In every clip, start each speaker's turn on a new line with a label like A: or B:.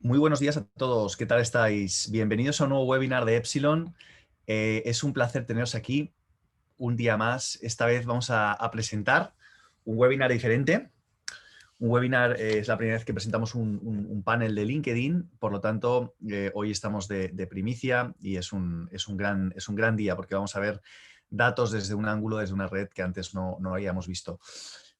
A: Muy buenos días a todos, ¿qué tal estáis? Bienvenidos a un nuevo webinar de Epsilon. Es un placer teneros aquí un día más. Esta vez vamos a presentar un webinar diferente. Un webinar es la primera vez que presentamos un panel de LinkedIn, por lo tanto, hoy estamos de primicia y es un gran día porque vamos a ver datos desde un ángulo, desde una red que antes no habíamos visto.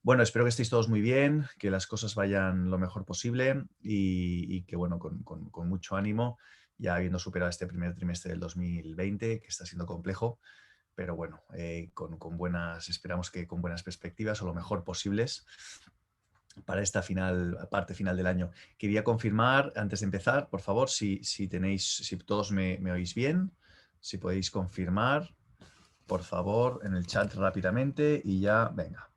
A: Bueno, espero que estéis todos muy bien, que las cosas vayan lo mejor posible y que, bueno, con mucho ánimo, ya habiendo superado este primer trimestre del 2020, que está siendo complejo, pero bueno, esperamos que con buenas perspectivas o lo mejor posibles para esta parte final del año. Quería confirmar, antes de empezar, por favor, si todos me oís bien, si podéis confirmar, por favor, en el chat rápidamente y ya, venga.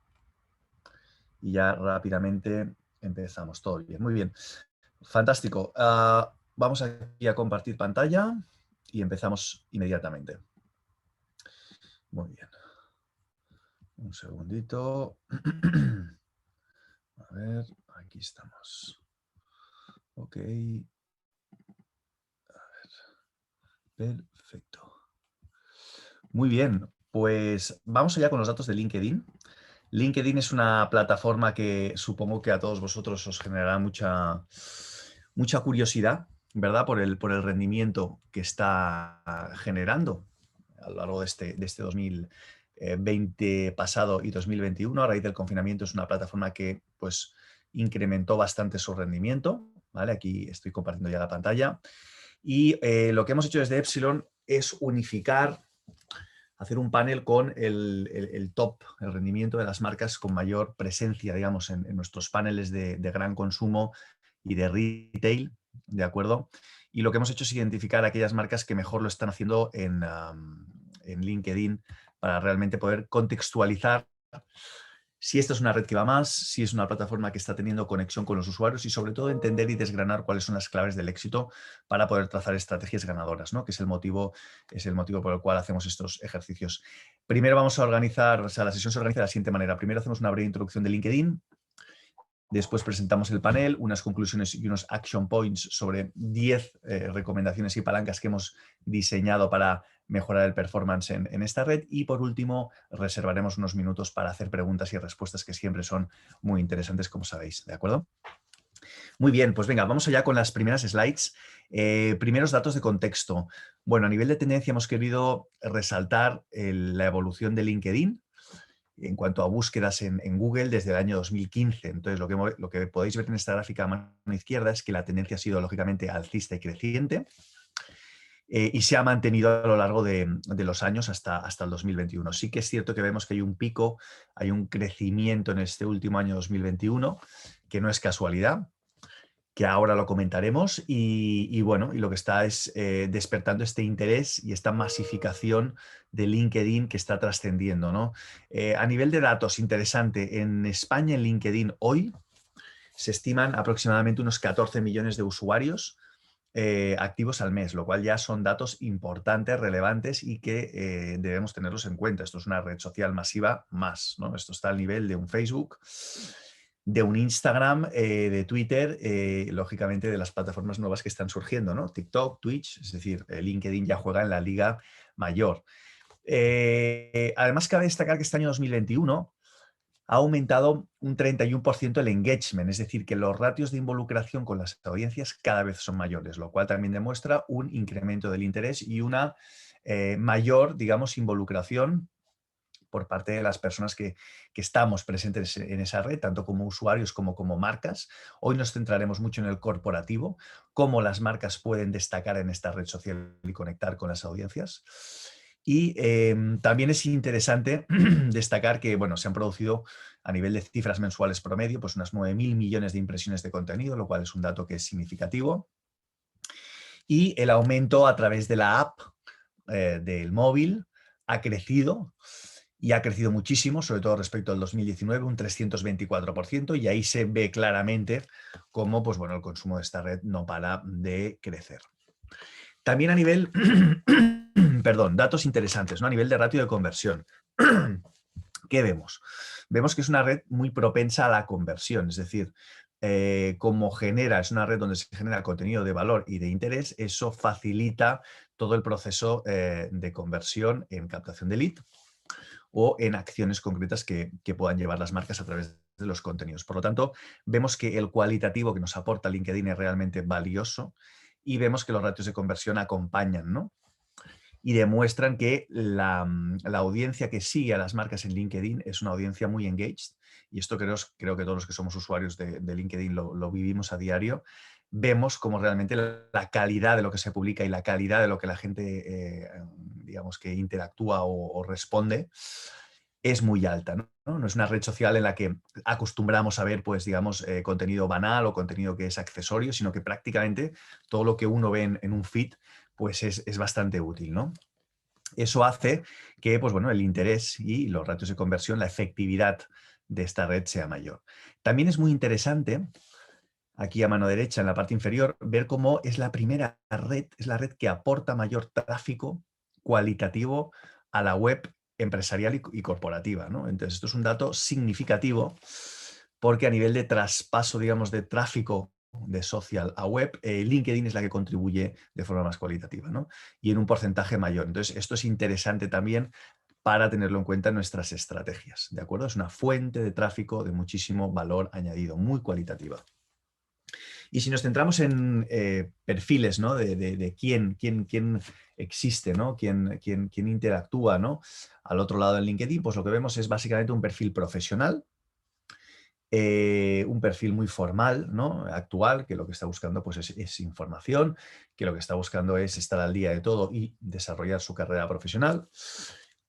A: Y ya rápidamente empezamos. Todo bien, muy bien. Fantástico. Vamos aquí a compartir pantalla y empezamos inmediatamente. Muy bien. Un segundito. A ver, aquí estamos. Ok. A ver. Perfecto. Muy bien, pues vamos allá con los datos de LinkedIn. LinkedIn es una plataforma que supongo que a todos vosotros os generará mucha curiosidad, ¿verdad? Por el rendimiento que está generando a lo largo de este 2020 pasado y 2021. A raíz del confinamiento es una plataforma que pues incrementó bastante su rendimiento, ¿vale? Aquí estoy compartiendo ya la pantalla. Y lo que hemos hecho desde Epsilon es unificar, hacer un panel con el top, el rendimiento de las marcas con mayor presencia, digamos, en nuestros paneles de gran consumo y de retail, ¿de acuerdo? Y lo que hemos hecho es identificar aquellas marcas que mejor lo están haciendo en LinkedIn para realmente poder contextualizar si esta es una red que va más, si es una plataforma que está teniendo conexión con los usuarios y sobre todo entender y desgranar cuáles son las claves del éxito para poder trazar estrategias ganadoras, ¿no? Que es el motivo por el cual hacemos estos ejercicios. Primero vamos a organizar, o sea, la sesión se organiza de la siguiente manera. Primero hacemos una breve introducción de LinkedIn. Después presentamos el panel, unas conclusiones y unos action points sobre 10 recomendaciones y palancas que hemos diseñado para mejorar el performance en esta red. Y por último, reservaremos unos minutos para hacer preguntas y respuestas que siempre son muy interesantes, como sabéis. ¿De acuerdo? Muy bien, pues venga, vamos allá con las primeras slides. Primeros datos de contexto. Bueno, a nivel de tendencia hemos querido resaltar la evolución de LinkedIn en cuanto a búsquedas en Google desde el año 2015. Entonces, lo que podéis ver en esta gráfica a mano izquierda es que la tendencia ha sido, lógicamente, alcista y creciente y se ha mantenido a lo largo de los años hasta el 2021. Sí que es cierto que vemos que hay un pico, hay un crecimiento en este último año 2021, que no es casualidad, que ahora lo comentaremos, y bueno, y lo que está es despertando este interés y esta masificación de LinkedIn que está trascendiendo, ¿no? A nivel de datos, interesante, en España en LinkedIn hoy se estiman aproximadamente unos 14 millones de usuarios activos al mes, lo cual ya son datos importantes, relevantes y que debemos tenerlos en cuenta. Esto es una red social masiva más, ¿no? Esto está al nivel de un Facebook, de un Instagram, de Twitter, lógicamente de las plataformas nuevas que están surgiendo, ¿no? TikTok, Twitch, es decir, LinkedIn ya juega en la liga mayor. Además, cabe destacar que este año 2021 ha aumentado un 31% el engagement, es decir, que los ratios de involucración con las audiencias cada vez son mayores, lo cual también demuestra un incremento del interés y una mayor, digamos, involucración por parte de las personas que estamos presentes en esa red, tanto como usuarios como marcas. Hoy nos centraremos mucho en el corporativo, cómo las marcas pueden destacar en esta red social y conectar con las audiencias. Y también es interesante destacar que bueno, se han producido a nivel de cifras mensuales promedio pues unas 9.000 millones de impresiones de contenido, lo cual es un dato que es significativo. Y el aumento a través de la app del móvil ha crecido y ha crecido muchísimo, sobre todo respecto al 2019, un 324%, y ahí se ve claramente cómo pues, bueno, el consumo de esta red no para de crecer. También a nivel, perdón, datos interesantes, ¿no? A nivel de ratio de conversión. ¿Qué vemos? Vemos que es una red muy propensa a la conversión, es decir, como es una red donde se genera contenido de valor y de interés, eso facilita todo el proceso de conversión en captación de lead o en acciones concretas que puedan llevar las marcas a través de los contenidos. Por lo tanto, vemos que el cualitativo que nos aporta LinkedIn es realmente valioso y vemos que los ratios de conversión acompañan, ¿no? Y demuestran que la audiencia que sigue a las marcas en LinkedIn es una audiencia muy engaged, y esto creo que todos los que somos usuarios de LinkedIn lo vivimos a diario. Vemos como realmente la calidad de lo que se publica y la calidad de lo que la gente, digamos, que interactúa o responde, es muy alta, ¿no? No es una red social en la que acostumbramos a ver, pues, digamos, contenido banal o contenido que es accesorio, sino que prácticamente todo lo que uno ve en un feed, pues es bastante útil, ¿no? Eso hace que, pues bueno, el interés y los ratios de conversión, la efectividad de esta red sea mayor. También es muy interesante, aquí a mano derecha, en la parte inferior, ver cómo es la primera red, es la red que aporta mayor tráfico cualitativo a la web empresarial y corporativa, ¿no? Entonces, esto es un dato significativo porque a nivel de traspaso, digamos, de tráfico de social a web, LinkedIn es la que contribuye de forma más cualitativa, ¿no? Y en un porcentaje mayor. Entonces, esto es interesante también para tenerlo en cuenta en nuestras estrategias, ¿de acuerdo? Es una fuente de tráfico de muchísimo valor añadido, muy cualitativa. Y si nos centramos en perfiles, ¿no? de quién existe, ¿no? quién interactúa, ¿no? Al otro lado en LinkedIn, pues lo que vemos es básicamente un perfil profesional, un perfil muy formal, ¿no? Actual, que lo que está buscando pues, es información, que lo que está buscando es estar al día de todo y desarrollar su carrera profesional.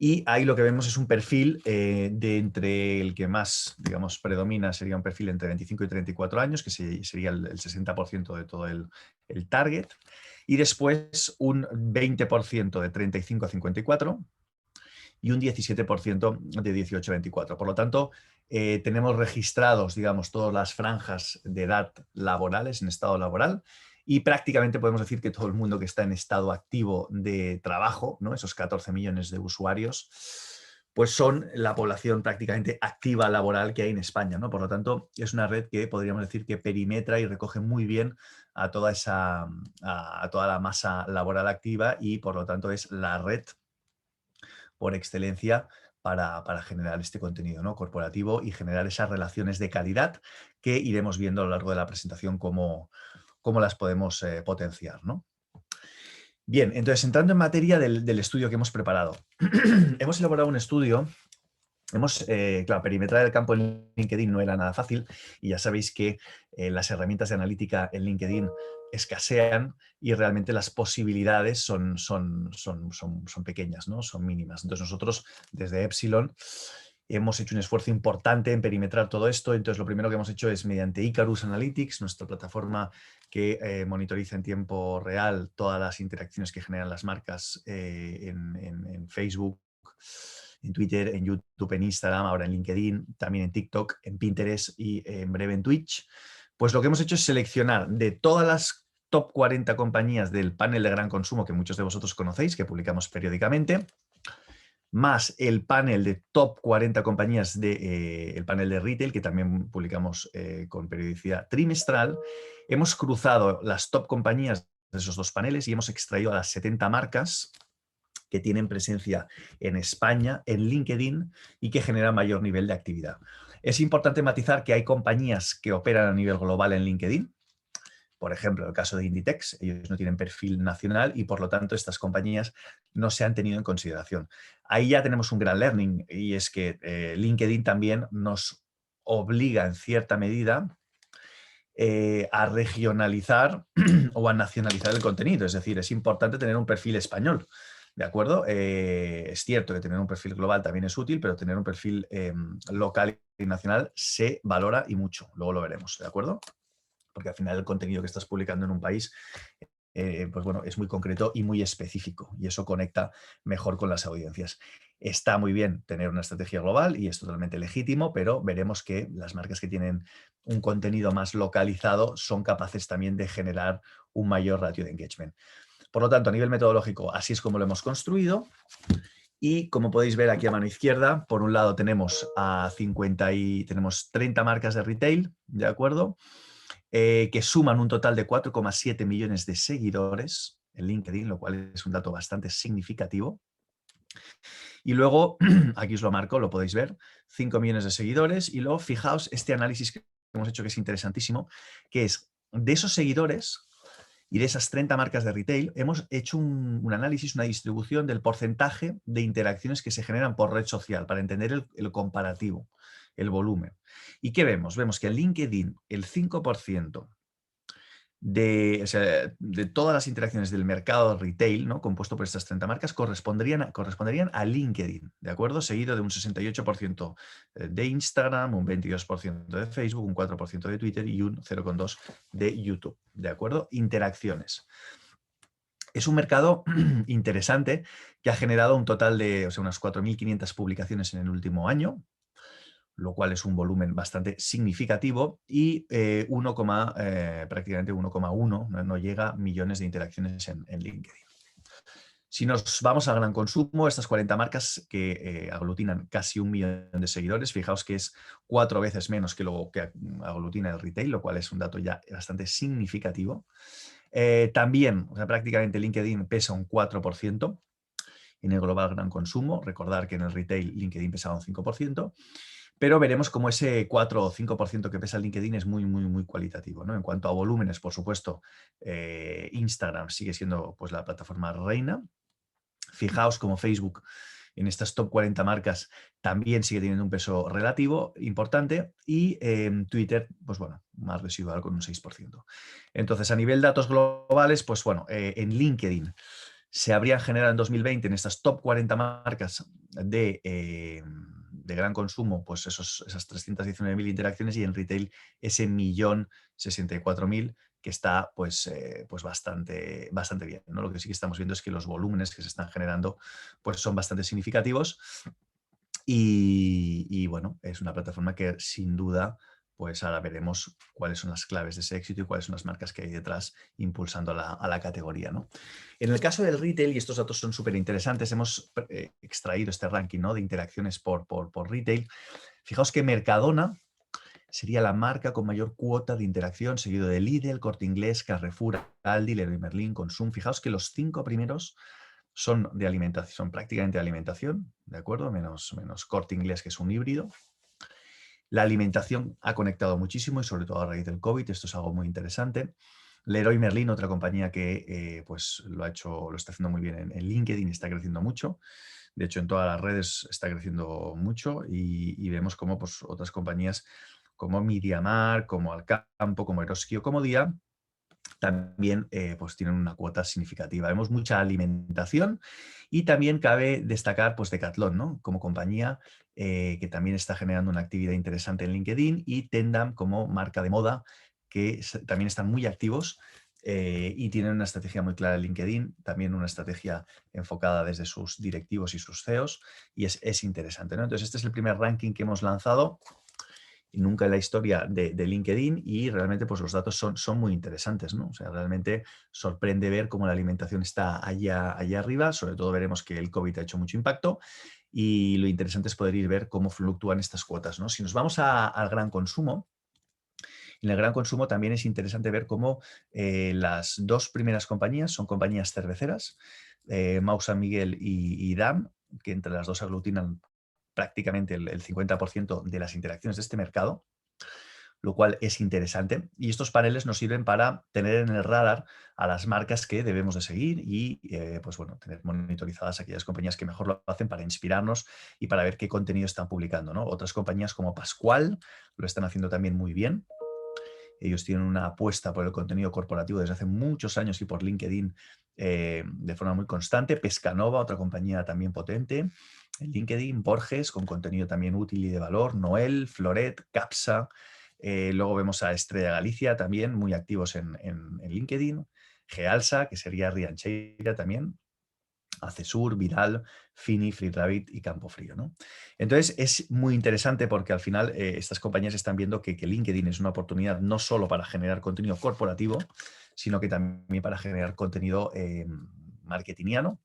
A: Y ahí lo que vemos es un perfil de entre el que más, digamos, predomina, sería un perfil entre 25 y 34 años, que sería el 60% de todo el target. Y después un 20% de 35 a 54 y un 17% de 18 a 24. Por lo tanto, tenemos registrados, digamos, todas las franjas de edad laborales, en estado laboral, y prácticamente podemos decir que todo el mundo que está en estado activo de trabajo, ¿no? Esos 14 millones de usuarios, pues son la población prácticamente activa laboral que hay en España, ¿no? Por lo tanto, es una red que podríamos decir que perimetra y recoge muy bien a toda a toda la masa laboral activa, y por lo tanto es la red por excelencia para generar este contenido, ¿no? Corporativo, y generar esas relaciones de calidad que iremos viendo a lo largo de la presentación cómo las podemos potenciar, ¿no? Bien, entonces entrando en materia del estudio que hemos preparado. Hemos elaborado un estudio. Claro, perimetrar el campo en LinkedIn no era nada fácil, y ya sabéis que las herramientas de analítica en LinkedIn escasean y realmente las posibilidades son pequeñas, ¿no? Son mínimas. Entonces nosotros desde Epsilon hemos hecho un esfuerzo importante en perimetrar todo esto. Entonces lo primero que hemos hecho es mediante Icarus Analytics, nuestra plataforma que monitoriza en tiempo real todas las interacciones que generan las marcas en Facebook, en Twitter, en YouTube, en Instagram, ahora en LinkedIn, también en TikTok, en Pinterest y en breve en Twitch. Pues lo que hemos hecho es seleccionar de todas las top 40 compañías del panel de gran consumo que muchos de vosotros conocéis, que publicamos periódicamente, más el panel de top 40 compañías el panel de retail, que también publicamos con periodicidad trimestral. Hemos cruzado las top compañías de esos dos paneles y hemos extraído a las 70 marcas que tienen presencia en España, en LinkedIn, y que generan mayor nivel de actividad. Es importante matizar que hay compañías que operan a nivel global en LinkedIn. Por ejemplo, el caso de Inditex, ellos no tienen perfil nacional y por lo tanto estas compañías no se han tenido en consideración. Ahí ya tenemos un gran learning, y es que LinkedIn también nos obliga en cierta medida a regionalizar o a nacionalizar el contenido. Es decir, es importante tener un perfil español, ¿de acuerdo? Es cierto que tener un perfil global también es útil, pero tener un perfil local y nacional se valora y mucho. Luego lo veremos, ¿de acuerdo? Porque al final el contenido que estás publicando en un país pues bueno, es muy concreto y muy específico, y eso conecta mejor con las audiencias. Está muy bien tener una estrategia global y es totalmente legítimo, pero veremos que las marcas que tienen un contenido más localizado son capaces también de generar un mayor ratio de engagement. Por lo tanto, a nivel metodológico, así es como lo hemos construido. Y como podéis ver aquí a mano izquierda, por un lado tenemos tenemos 30 marcas de retail, ¿de acuerdo? Que suman un total de 4,7 millones de seguidores en LinkedIn, lo cual es un dato bastante significativo. Y luego, aquí os lo marco, lo podéis ver, 5 millones de seguidores. Y luego, fijaos este análisis que hemos hecho que es interesantísimo, que es de esos seguidores y de esas 30 marcas de retail, hemos hecho un análisis, una distribución del porcentaje de interacciones que se generan por red social para entender el comparativo, el volumen. ¿Y qué vemos? Vemos que en LinkedIn el 5% o sea, de todas las interacciones del mercado retail, ¿no?, compuesto por estas 30 marcas, corresponderían a LinkedIn, ¿de acuerdo? Seguido de un 68% de Instagram, un 22% de Facebook, un 4% de Twitter y un 0,2% de YouTube, ¿de acuerdo? Interacciones. Es un mercado interesante que ha generado un total de, o sea, unas 4.500 publicaciones en el último año, lo cual es un volumen bastante significativo, y prácticamente 1,1, no llega millones de interacciones en LinkedIn. Si nos vamos al gran consumo, estas 40 marcas que aglutinan casi 1 millón de seguidores, fijaos que es 4 veces menos que lo que aglutina el retail, lo cual es un dato ya bastante significativo. También, o sea, prácticamente LinkedIn pesa un 4% en el global gran consumo. Recordar que en el retail LinkedIn pesaba un 5%. Pero veremos cómo ese 4 o 5% que pesa el LinkedIn es muy, muy, muy cualitativo, ¿no? En cuanto a volúmenes, por supuesto, Instagram sigue siendo, pues, la plataforma reina. Fijaos como Facebook en estas top 40 marcas también sigue teniendo un peso relativo importante, y Twitter, pues bueno, más residual con un 6%. Entonces, a nivel de datos globales, pues bueno, en LinkedIn se habrían generado en 2020 en estas top 40 marcas de gran consumo, pues esas 319.000 interacciones, y en retail ese 1.064.000, que está pues bastante, bastante bien, ¿no? Lo que sí que estamos viendo es que los volúmenes que se están generando pues son bastante significativos, y bueno, es una plataforma que sin duda, pues ahora veremos cuáles son las claves de ese éxito y cuáles son las marcas que hay detrás impulsando a la categoría, ¿no? En el caso del retail, y estos datos son súper interesantes, hemos extraído este ranking, ¿no?, de interacciones por retail. Fijaos que Mercadona sería la marca con mayor cuota de interacción, seguido de Lidl, Corte Inglés, Carrefour, Aldi, Leroy Merlin, Consum. Fijaos que los 5 primeros son de alimentación, son prácticamente de alimentación, ¿de acuerdo? Menos Corte Inglés, que es un híbrido. La alimentación ha conectado muchísimo, y sobre todo a raíz del COVID, esto es algo muy interesante. Leroy Merlin, otra compañía que pues lo está haciendo muy bien en LinkedIn, está creciendo mucho. De hecho, en todas las redes está creciendo mucho, y vemos como pues, otras compañías como MediaMarkt, como Alcampo, como Eroski o como Día también pues tienen una cuota significativa. Vemos mucha alimentación, y también cabe destacar pues Decathlon, ¿no?, como compañía que también está generando una actividad interesante en LinkedIn, y Tendam como marca de moda que también están muy activos y tienen una estrategia muy clara en LinkedIn, también una estrategia enfocada desde sus directivos y sus CEOs, y es interesante, ¿no? Entonces, este es el primer ranking que hemos lanzado nunca en la historia de LinkedIn, y realmente pues los datos son muy interesantes, ¿no? O sea, realmente sorprende ver cómo la alimentación está allá arriba. Sobre todo veremos que el COVID ha hecho mucho impacto, y lo interesante es poder ir ver cómo fluctúan estas cuotas, ¿no? Si nos vamos al gran consumo, en el gran consumo también es interesante ver cómo las 2 primeras compañías son compañías cerveceras, Mau San Miguel y Damm, que entre las dos aglutinan prácticamente el 50% de las interacciones de este mercado, lo cual es interesante. Y estos paneles nos sirven para tener en el radar a las marcas que debemos de seguir, y pues bueno, tener monitorizadas aquellas compañías que mejor lo hacen para inspirarnos y para ver qué contenido están publicando, ¿no? Otras compañías como Pascual lo están haciendo también muy bien. Ellos tienen una apuesta por el contenido corporativo desde hace muchos años, y por LinkedIn de forma muy constante. Pescanova, otra compañía también potente en LinkedIn. Borges, con contenido también útil y de valor. Noel, Floret, Capsa. Luego vemos a Estrella Galicia también muy activos en LinkedIn. Gealsa, que sería Riancheira también. Acesur, Viral, Fini, FreeRabbit y Campofrío, ¿no? Entonces, es muy interesante porque al final estas compañías están viendo que LinkedIn es una oportunidad no solo para generar contenido corporativo, sino que también para generar contenido marketingiano,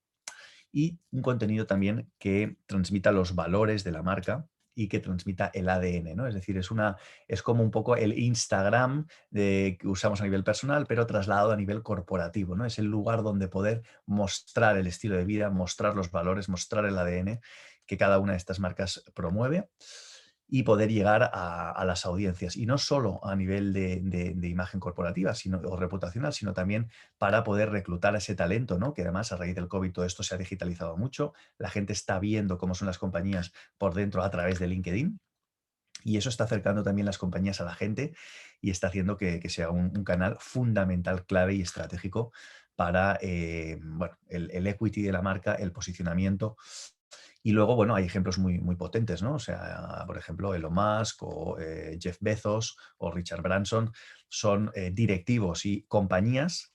A: y un contenido también que transmita los valores de la marca y que transmita el ADN, ¿no? Es decir, es como un poco el Instagram que usamos a nivel personal, pero trasladado a nivel corporativo, ¿no? Es el lugar donde poder mostrar el estilo de vida, mostrar los valores, mostrar el ADN que cada una de estas marcas promueve y poder llegar a las audiencias. Y no solo a nivel de imagen corporativa o reputacional, sino también para poder reclutar a ese talento, ¿no? Que además a raíz del COVID todo esto se ha digitalizado mucho. La gente está viendo cómo son las compañías por dentro a través de LinkedIn. Y eso está acercando también las compañías a la gente y está haciendo que sea un canal fundamental, clave y estratégico para bueno, el equity de la marca, el posicionamiento. Y luego, bueno, hay ejemplos muy potentes, ¿no? O sea, por ejemplo, Elon Musk o Jeff Bezos o Richard Branson son directivos y compañías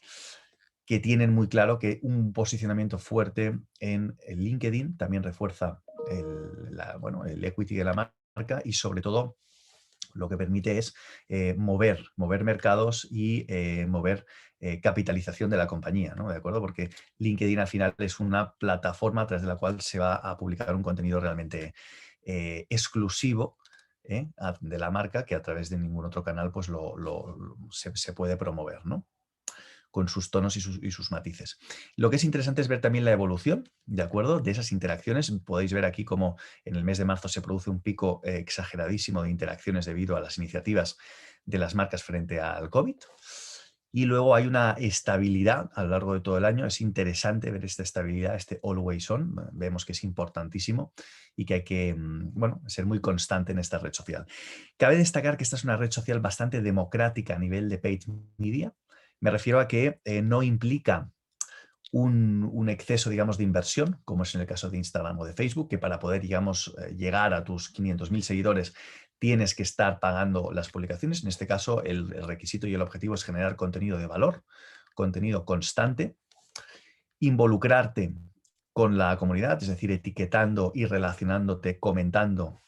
A: que tienen muy claro que un posicionamiento fuerte en el LinkedIn también refuerza bueno, el equity de la marca y sobre todo lo que permite es mover mercados y mover capitalización de la compañía, ¿no? ¿De acuerdo? Porque LinkedIn al final es una plataforma a través de la cual se va a publicar un contenido realmente exclusivo de la marca que a través de ningún otro canal pues se puede promover, ¿no? Con sus tonos y sus matices. Lo que es interesante es ver también la evolución, ¿de acuerdo? De esas interacciones. Podéis ver aquí cómo en el mes de marzo se produce un pico exageradísimo de interacciones debido a las iniciativas de las marcas frente al COVID. Y luego hay una estabilidad a lo largo de todo el año. Es interesante ver esta estabilidad, este always on. Vemos que es importantísimo y que hay que bueno, ser muy constante en esta red social. Cabe destacar que esta es una red social bastante democrática a nivel de paid media. Me refiero a que no implica un exceso, digamos, de inversión, como es en el caso de Instagram o de Facebook, que para poder, digamos, llegar a tus 500.000 seguidores tienes que estar pagando las publicaciones. En este caso, el requisito y el objetivo es generar contenido de valor, contenido constante, involucrarte con la comunidad, es decir, etiquetando y relacionándote, comentando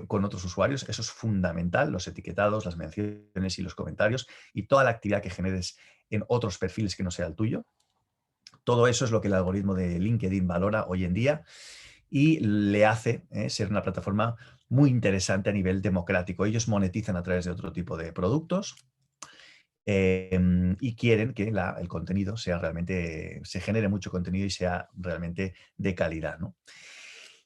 A: con otros usuarios. Eso es fundamental, los etiquetados, las menciones y los comentarios y toda la actividad que generes en otros perfiles que no sea el tuyo. Todo eso es lo que el algoritmo de LinkedIn valora hoy en día y le hace ser una plataforma muy interesante a nivel democrático. Ellos monetizan a través de otro tipo de productos y quieren que el contenido sea realmente, se genere mucho contenido y sea realmente de calidad, ¿no?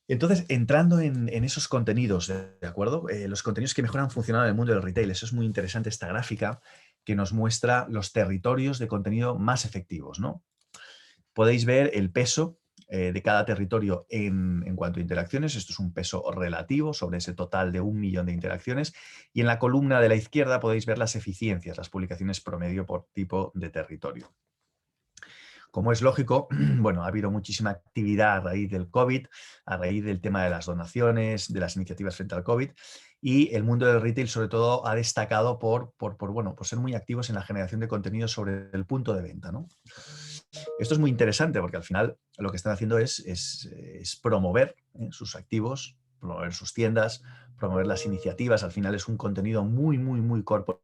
A: Entonces, entrando en esos contenidos, ¿de acuerdo? Los contenidos que mejor han funcionado en el mundo del retail. Eso es muy interesante, esta gráfica que nos muestra los territorios de contenido más efectivos, ¿no? Podéis ver el peso de cada territorio en cuanto a interacciones. Esto es un peso relativo sobre ese total de 1 millón de interacciones. Y en la columna de la izquierda podéis ver las eficiencias, las publicaciones promedio por tipo de territorio. Como es lógico, bueno, ha habido muchísima actividad a raíz del COVID, a raíz del tema de las donaciones, de las iniciativas frente al COVID, y el mundo del retail sobre todo ha destacado bueno, por ser muy activos en la generación de contenido sobre el punto de venta, ¿no? Esto es muy interesante porque al final lo que están haciendo es promover sus activos, promover sus tiendas, promover las iniciativas. Al final es un contenido muy corporate,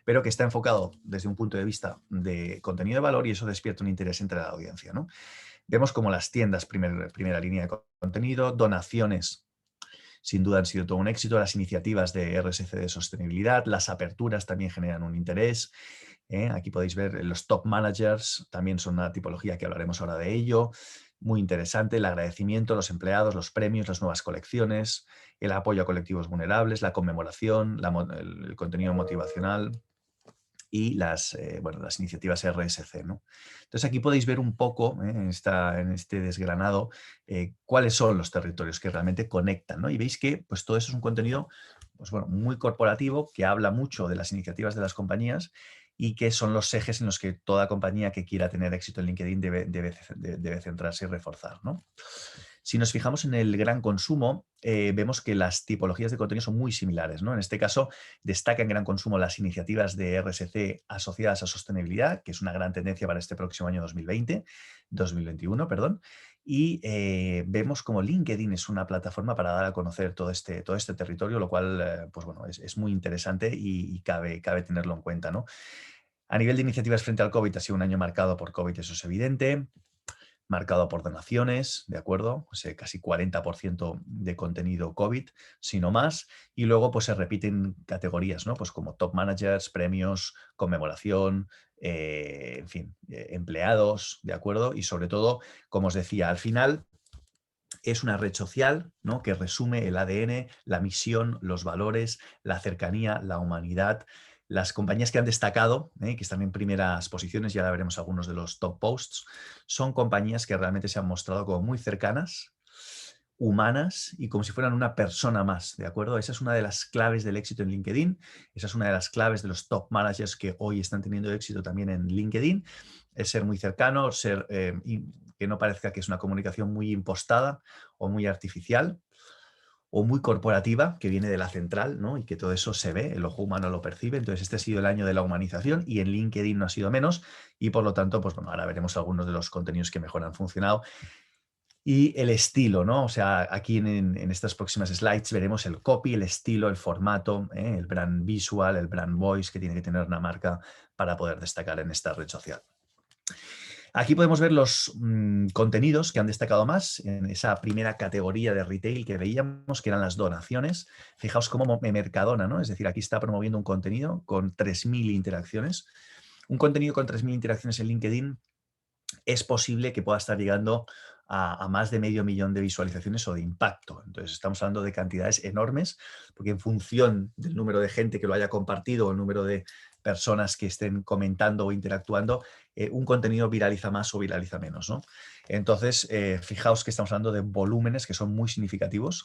A: pero que está enfocado desde un punto de vista de contenido de valor y eso despierta un interés entre la audiencia, ¿no? Vemos como las tiendas, primera línea de contenido, donaciones, sin duda han sido todo un éxito, las iniciativas de RSC de sostenibilidad, las aperturas también generan un interés. Aquí podéis ver los top managers, también son una tipología que hablaremos ahora de ello. Muy interesante, el agradecimiento a los empleados, los premios, las nuevas colecciones, el apoyo a colectivos vulnerables, la conmemoración, el contenido motivacional y bueno, las iniciativas RSC, ¿no? Entonces aquí podéis ver un poco en este desgranado cuáles son los territorios que realmente conectan, ¿no? Y veis que pues, todo eso es un contenido pues, bueno, muy corporativo que habla mucho de las iniciativas de las compañías y que son los ejes en los que toda compañía que quiera tener éxito en LinkedIn debe centrarse y reforzar, ¿no? Si nos fijamos en el gran consumo, vemos que las tipologías de contenido son muy similares, ¿no? En este caso, destaca en gran consumo las iniciativas de RSC asociadas a sostenibilidad, que es una gran tendencia para este próximo año 2021, perdón. Y vemos como LinkedIn es una plataforma para dar a conocer todo este territorio, lo cual pues bueno, es muy interesante y cabe tenerlo en cuenta, ¿no? A nivel de iniciativas frente al COVID ha sido un año marcado por COVID, eso es evidente. marcado por donaciones, ¿de acuerdo? Pues, casi 40% de contenido COVID, si no más. Y luego pues se repiten categorías, ¿no? Pues como top managers, premios, conmemoración, en fin, empleados, ¿de acuerdo? Y sobre todo, como os decía, al final es una red social, ¿no? Que resume el ADN, la misión, los valores, la cercanía, la humanidad. Las compañías que han destacado, que están en primeras posiciones, ya veremos algunos de los top posts, son compañías que realmente se han mostrado como muy cercanas, humanas y como si fueran una persona más, ¿de acuerdo? Esa es una de las claves del éxito en LinkedIn, esa es una de las claves de los top managers que hoy están teniendo éxito también en LinkedIn, es ser muy cercano, ser que no parezca que es una comunicación muy impostada o muy artificial o muy corporativa, que viene de la central, ¿no? Y que todo eso se ve, el ojo humano lo percibe. Entonces, este ha sido el año de la humanización y en LinkedIn no ha sido menos. Y por lo tanto, pues bueno, ahora veremos algunos de los contenidos que mejor han funcionado. Y el estilo, ¿no? O sea, aquí en estas próximas slides veremos el copy, el estilo, el formato, el brand visual, el brand voice que tiene que tener una marca para poder destacar en esta red social. Aquí podemos ver los contenidos que han destacado más en esa primera categoría de retail que veíamos, que eran las donaciones. Fijaos cómo Mercadona, ¿no? Es decir, aquí está promoviendo un contenido con 3.000 interacciones. Un contenido con 3.000 interacciones en LinkedIn es posible que pueda estar llegando a más de medio millón de visualizaciones o de impacto. Entonces, estamos hablando de cantidades enormes, porque en función del número de gente que lo haya compartido o el número de personas que estén comentando o interactuando, un contenido viraliza más o viraliza menos, ¿no? Entonces, fijaos que estamos hablando de volúmenes que son muy significativos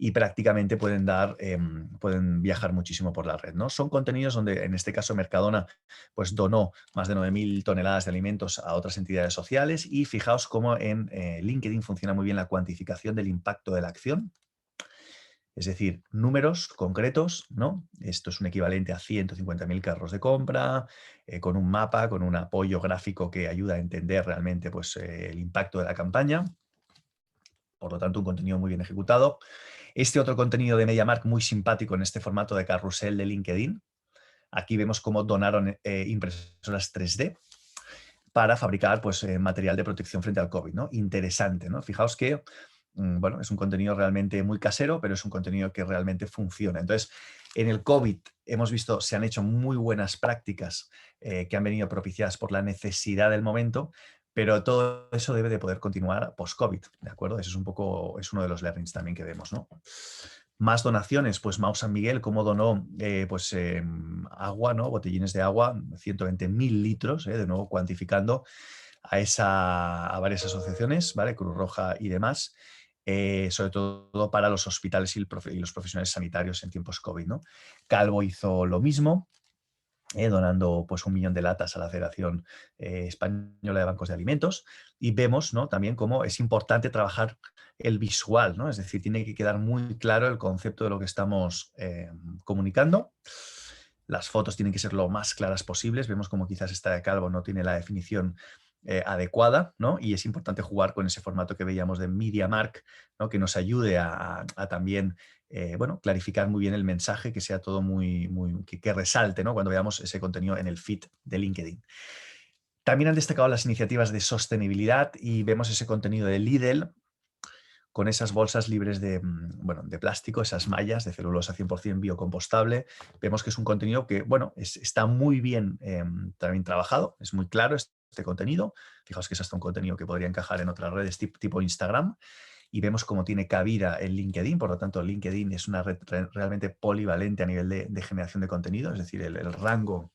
A: y prácticamente pueden viajar muchísimo por la red, ¿no? Son contenidos donde, en este caso, Mercadona pues, donó más de 9.000 toneladas de alimentos a otras entidades sociales y fijaos cómo en LinkedIn funciona muy bien la cuantificación del impacto de la acción, es decir, números concretos, ¿no? Esto es un equivalente a 150.000 carros de compra, con un mapa, con un apoyo gráfico que ayuda a entender realmente pues, el impacto de la campaña. Por lo tanto, un contenido muy bien ejecutado. Este otro contenido de MediaMarkt muy simpático en este formato de carrusel de LinkedIn. Aquí vemos cómo donaron impresoras 3D para fabricar pues, material de protección frente al COVID, ¿no? Interesante, ¿no? Fijaos que bueno, es un contenido realmente muy casero, pero es un contenido que realmente funciona. Entonces, en el COVID hemos visto, se han hecho muy buenas prácticas que han venido propiciadas por la necesidad del momento, pero todo eso debe de poder continuar post-COVID, ¿de acuerdo? Eso es un poco, es uno de los learnings también que vemos, ¿no? Más donaciones, pues Mau San Miguel, cómo donó pues, agua, ¿no? Botellines de agua, 120.000 litros, de nuevo cuantificando a varias asociaciones, ¿vale? Cruz Roja y demás, sobre todo para los hospitales y los profesionales sanitarios en tiempos COVID, ¿no? Calvo hizo lo mismo, donando pues 1 millón de latas a la Federación Española de Bancos de Alimentos, y vemos, ¿no? También cómo es importante trabajar el visual, ¿no? Es decir, tiene que quedar muy claro el concepto de lo que estamos comunicando. Las fotos tienen que ser lo más claras posibles. Vemos como quizás esta de Calvo no tiene la definición adecuada, ¿no? Y es importante jugar con ese formato que veíamos de MediaMarkt, ¿no? Que nos ayude a también bueno, clarificar muy bien el mensaje, que sea todo que resalte, ¿no? Cuando veamos ese contenido en el feed de LinkedIn. También han destacado las iniciativas de sostenibilidad y vemos ese contenido de Lidl con esas bolsas libres bueno, de plástico, esas mallas de celulosa 100% biocompostable. Vemos que es un contenido que, bueno, está muy bien también trabajado, es muy claro este contenido. Fijaos que es hasta un contenido que podría encajar en otras redes tipo Instagram, y vemos cómo tiene cabida en LinkedIn. Por lo tanto, LinkedIn es una red realmente polivalente a nivel de generación de contenido, es decir, el rango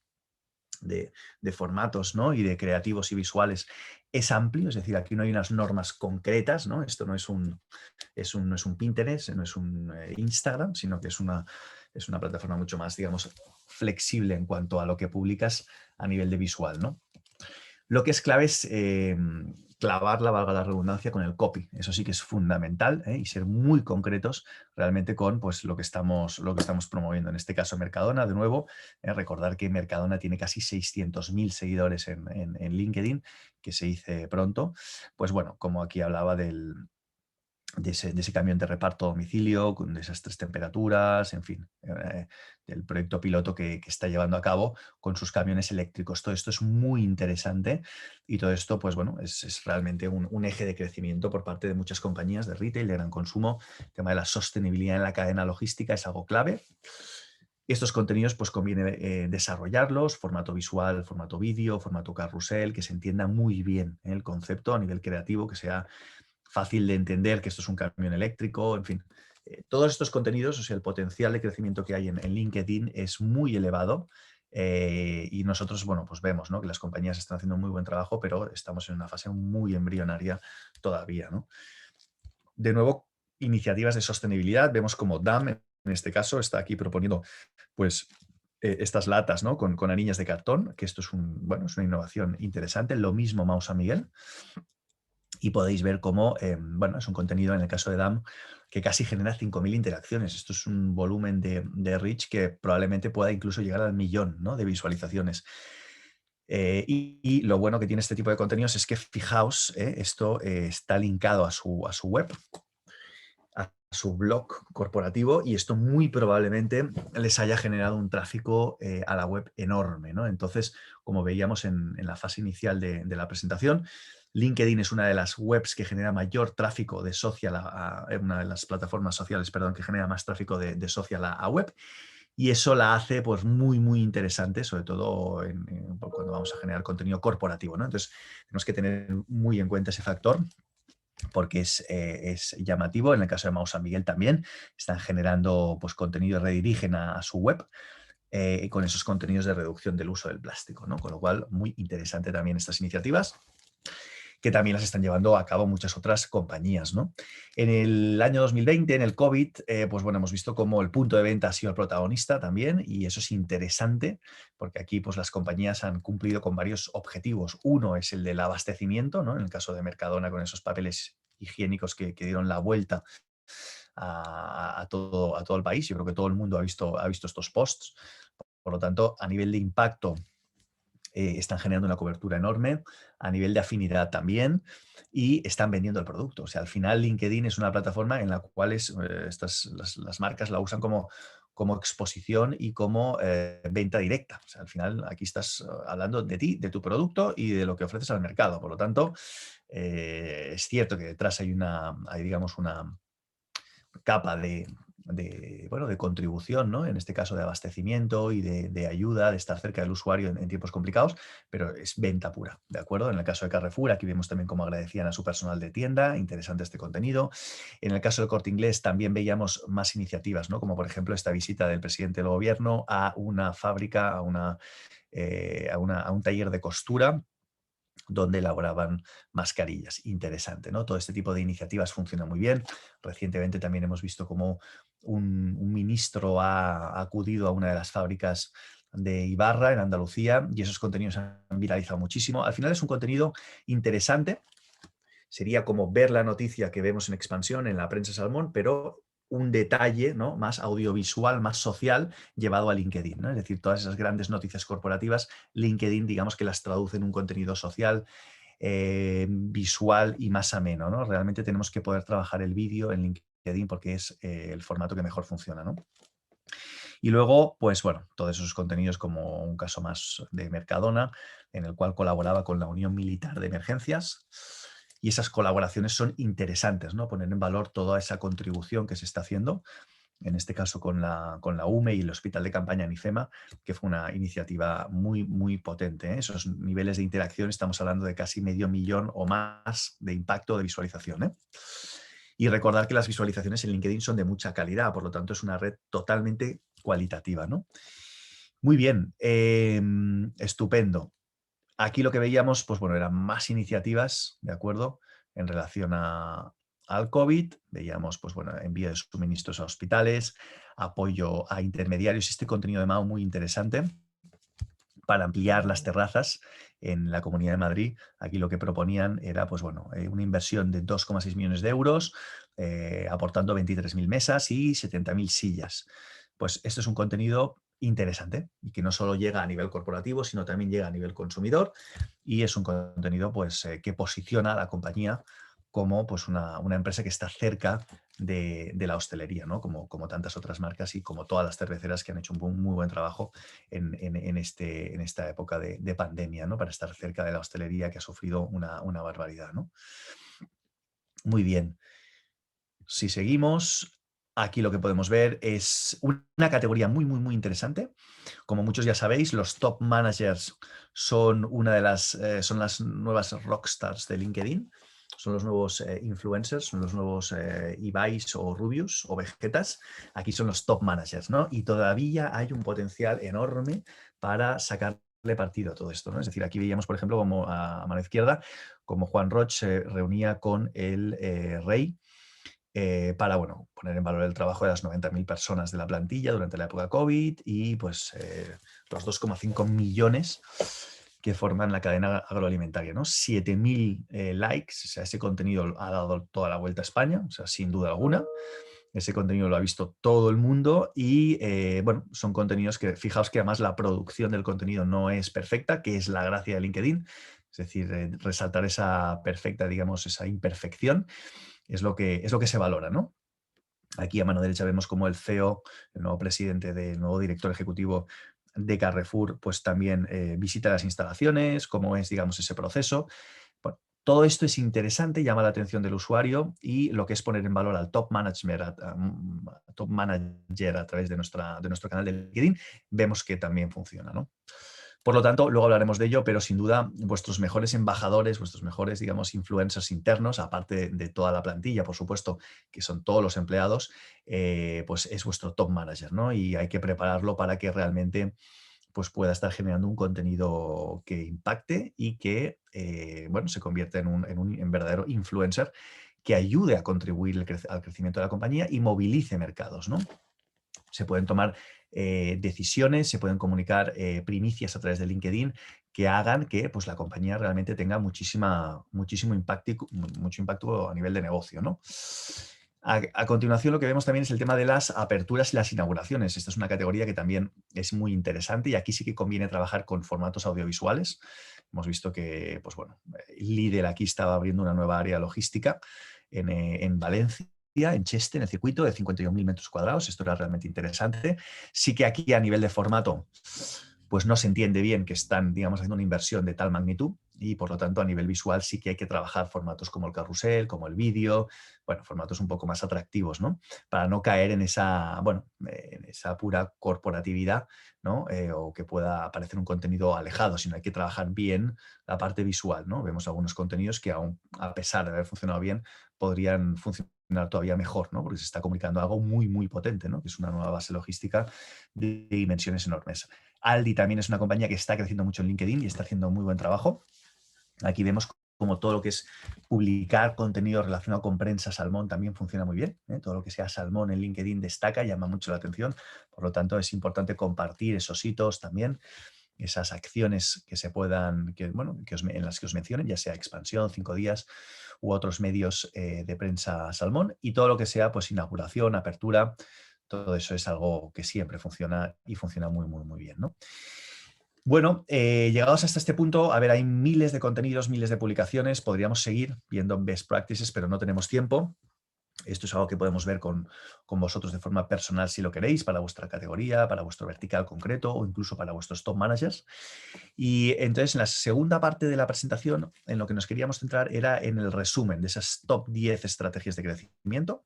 A: de formatos, ¿no? Y de creativos y visuales es amplio, es decir, aquí no hay unas normas concretas, ¿no? Esto no es no es un Pinterest, no es un Instagram, sino que es una plataforma mucho más, digamos, flexible en cuanto a lo que publicas a nivel de visual, ¿no? Lo que es clave es clavarla, valga la redundancia, con el copy. Eso sí que es fundamental, y ser muy concretos realmente con pues, lo que estamos promoviendo. En este caso, Mercadona, de nuevo, recordar que Mercadona tiene casi 600.000 seguidores en LinkedIn, que se dice pronto. Pues bueno, como aquí hablaba de ese camión de reparto a domicilio, de esas 3 temperaturas, en fin, del proyecto piloto que está llevando a cabo con sus camiones eléctricos. Todo esto es muy interesante y todo esto, pues bueno, es realmente un eje de crecimiento por parte de muchas compañías de retail, de gran consumo. El tema de la sostenibilidad en la cadena logística es algo clave. Y estos contenidos, pues conviene desarrollarlos, formato visual, formato vídeo, formato carrusel, que se entienda muy bien el concepto a nivel creativo, que sea fácil de entender que esto es un camión eléctrico, en fin. Todos estos contenidos, o sea, el potencial de crecimiento que hay en LinkedIn es muy elevado y nosotros, bueno, pues vemos, ¿no?, que las compañías están haciendo un muy buen trabajo, pero estamos en una fase muy embrionaria todavía, ¿no? De nuevo, iniciativas de sostenibilidad, vemos como DAM, en este caso, está aquí proponiendo pues estas latas, ¿no?, con anillas de cartón, que esto es, bueno, es una innovación interesante. Lo mismo Maus San Miguel. Y podéis ver cómo, bueno, es un contenido, en el caso de DAM, que casi genera 5.000 interacciones. Esto es un volumen de reach que probablemente pueda incluso llegar al 1.000.000, ¿no?, de visualizaciones. Y lo bueno que tiene este tipo de contenidos es que, fijaos, esto está linkado a su web, a su blog corporativo, y esto muy probablemente les haya generado un tráfico a la web enorme, ¿no? Entonces, como veíamos en la fase inicial de la presentación, LinkedIn es una de las webs que genera mayor tráfico de social una de las plataformas sociales, perdón, que genera más tráfico de social a web, y eso la hace pues muy, muy interesante, sobre todo cuando vamos a generar contenido corporativo, ¿no? Entonces, tenemos que tener muy en cuenta ese factor, porque es llamativo. En el caso de Mau San Miguel también están generando pues, contenido, redirigen a su web con esos contenidos de reducción del uso del plástico, ¿no? Con lo cual, muy interesante también estas iniciativas, que también las están llevando a cabo muchas otras compañías, ¿no? En el año 2020, en el COVID, pues bueno, hemos visto cómo el punto de venta ha sido el protagonista también, y eso es interesante, porque aquí pues las compañías han cumplido con varios objetivos. Uno es el del abastecimiento, ¿no?, en el caso de Mercadona, con esos papeles higiénicos que dieron la vuelta a todo el país. Yo creo que todo el mundo ha visto estos posts. Por lo tanto, a nivel de impacto, están generando una cobertura enorme, a nivel de afinidad también, y están vendiendo el producto. O sea, al final LinkedIn es una plataforma en la cual las marcas la usan como exposición y como venta directa. O sea, al final aquí estás hablando de ti, de tu producto y de lo que ofreces al mercado. Por lo tanto, es cierto que detrás hay digamos, una capa bueno, de contribución, ¿no?, en este caso de abastecimiento y de ayuda, de estar cerca del usuario en tiempos complicados, pero es venta pura, ¿de acuerdo? En el caso de Carrefour, aquí vemos también cómo agradecían a su personal de tienda, interesante este contenido. En el caso del Corte Inglés también veíamos más iniciativas, ¿no?, como por ejemplo esta visita del presidente del gobierno a una fábrica, a un taller de costura, donde elaboraban mascarillas. Interesante, ¿no? Todo este tipo de iniciativas funciona muy bien. Recientemente también hemos visto cómo un ministro ha acudido a una de las fábricas de Ibarra, en Andalucía, y esos contenidos han viralizado muchísimo. Al final es un contenido interesante. Sería como ver la noticia que vemos en Expansión, en la prensa Salmón, pero un detalle, ¿no?, más audiovisual, más social, llevado a LinkedIn, ¿no? Es decir, todas esas grandes noticias corporativas, LinkedIn, digamos que las traduce en un contenido social, visual y más ameno, ¿no? Realmente tenemos que poder trabajar el vídeo en LinkedIn porque es el formato que mejor funciona, ¿no? Y luego, pues bueno, todos esos contenidos, como un caso más de Mercadona, en el cual colaboraba con la Unión Militar de Emergencias. Y esas colaboraciones son interesantes, ¿no? Poner en valor toda esa contribución que se está haciendo, en este caso con la UME y el Hospital de Campaña Nifema, que fue una iniciativa muy, muy potente, ¿eh? Esos niveles de interacción, estamos hablando de casi 500.000 o más de impacto de visualización, ¿eh? Y recordar que las visualizaciones en LinkedIn son de mucha calidad, por lo tanto es una red totalmente cualitativa, ¿no? Muy bien, estupendo. Aquí lo que veíamos, pues bueno, eran más iniciativas, ¿de acuerdo?, en relación al COVID. Veíamos, pues bueno, envío de suministros a hospitales, apoyo a intermediarios, este contenido de Mao muy interesante para ampliar las terrazas en la Comunidad de Madrid. Aquí lo que proponían era, pues bueno, una inversión de 2,6 millones de euros, aportando 23.000 mesas y 70.000 sillas. Pues esto es un contenido interesante y que no solo llega a nivel corporativo, sino también llega a nivel consumidor, y es un contenido pues, que posiciona a la compañía como pues, una empresa que está cerca de la hostelería, ¿no? Como tantas otras marcas y como todas las cerveceras que han hecho un muy buen trabajo en esta época de pandemia, ¿no? Para estar cerca de la hostelería que ha sufrido una barbaridad, ¿no? Muy bien. Si seguimos, aquí lo que podemos ver es una categoría muy, muy, muy interesante. Como muchos ya sabéis, los top managers son son las nuevas rockstars de LinkedIn. Son los nuevos influencers, son los nuevos Ibais o Rubius o Vegetas. Aquí son los top managers, ¿no? Y todavía hay un potencial enorme para sacarle partido a todo esto, ¿no? Es decir, aquí veíamos, por ejemplo, como a mano izquierda, como Juan Roch se reunía con el rey para bueno, poner en valor el trabajo de las 90.000 personas de la plantilla durante la época COVID y pues, los 2,5 millones que forman la cadena agroalimentaria, ¿no? 7.000 likes, o sea, ese contenido ha dado toda la vuelta a España, o sea, sin duda alguna. Ese contenido lo ha visto todo el mundo y, bueno, son contenidos que, fijaos que además la producción del contenido no es perfecta, que es la gracia de LinkedIn, es decir, resaltar esa perfecta, digamos, esa imperfección es lo que se valora, ¿no? Aquí a mano derecha vemos como el CEO, el nuevo presidente, el nuevo director ejecutivo de Carrefour, pues también visita las instalaciones, cómo es, digamos, ese proceso. Bueno, todo esto es interesante, llama la atención del usuario y lo que es poner en valor al top manager a través de nuestro canal de LinkedIn, vemos que también funciona, ¿no? Por lo tanto, luego hablaremos de ello, pero sin duda vuestros mejores embajadores, vuestros mejores, digamos, influencers internos, aparte de toda la plantilla, por supuesto, que son todos los empleados, pues es vuestro top manager, ¿no? Y hay que prepararlo para que realmente pues pueda estar generando un contenido que impacte y que, bueno, se convierta en verdadero influencer que ayude a contribuir al crecimiento de la compañía y movilice mercados, ¿no? Se pueden tomar decisiones, se pueden comunicar primicias a través de LinkedIn que hagan que pues, la compañía realmente tenga muchísimo impacto, mucho impacto a nivel de negocio, ¿no? A continuación, lo que vemos también es el tema de las aperturas y las inauguraciones. Esta es una categoría que también es muy interesante y aquí sí que conviene trabajar con formatos audiovisuales. Hemos visto que, pues bueno, Lidl aquí estaba abriendo una nueva área logística en Valencia, en Cheste, en el circuito de 51.000 metros cuadrados. Esto era realmente interesante. Sí que aquí a nivel de formato, pues no se entiende bien que están, digamos, haciendo una inversión de tal magnitud y por lo tanto a nivel visual sí que hay que trabajar formatos como el carrusel, como el vídeo, bueno, formatos un poco más atractivos, ¿no? Para no caer en esa, bueno, en esa pura corporatividad, ¿no? O que pueda parecer un contenido alejado, sino hay que trabajar bien la parte visual, ¿no? Vemos algunos contenidos que aún, a pesar de haber funcionado bien, podrían funcionar todavía mejor, ¿no? Porque se está comunicando algo muy, muy potente, ¿no? Que es una nueva base logística de dimensiones enormes. Aldi también es una compañía que está creciendo mucho en LinkedIn y está haciendo muy buen trabajo. Aquí vemos como todo lo que es publicar contenido relacionado con prensa salmón también funciona muy bien, ¿eh? Todo lo que sea salmón en LinkedIn destaca, llama mucho la atención. Por lo tanto, es importante compartir esos hitos también, esas acciones que se puedan, bueno, en las que os mencionen, ya sea Expansión, 5 días u otros medios de prensa salmón, y todo lo que sea pues inauguración, apertura, todo eso es algo que siempre funciona y funciona muy, muy, muy bien, ¿no? Bueno, llegados hasta este punto, a ver, hay miles de contenidos, miles de publicaciones, podríamos seguir viendo best practices, pero no tenemos tiempo. Esto es algo que podemos ver con vosotros de forma personal si lo queréis, para vuestra categoría, para vuestro vertical concreto o incluso para vuestros top managers. Y entonces, en la segunda parte de la presentación, en lo que nos queríamos centrar era en el resumen de esas top 10 estrategias de crecimiento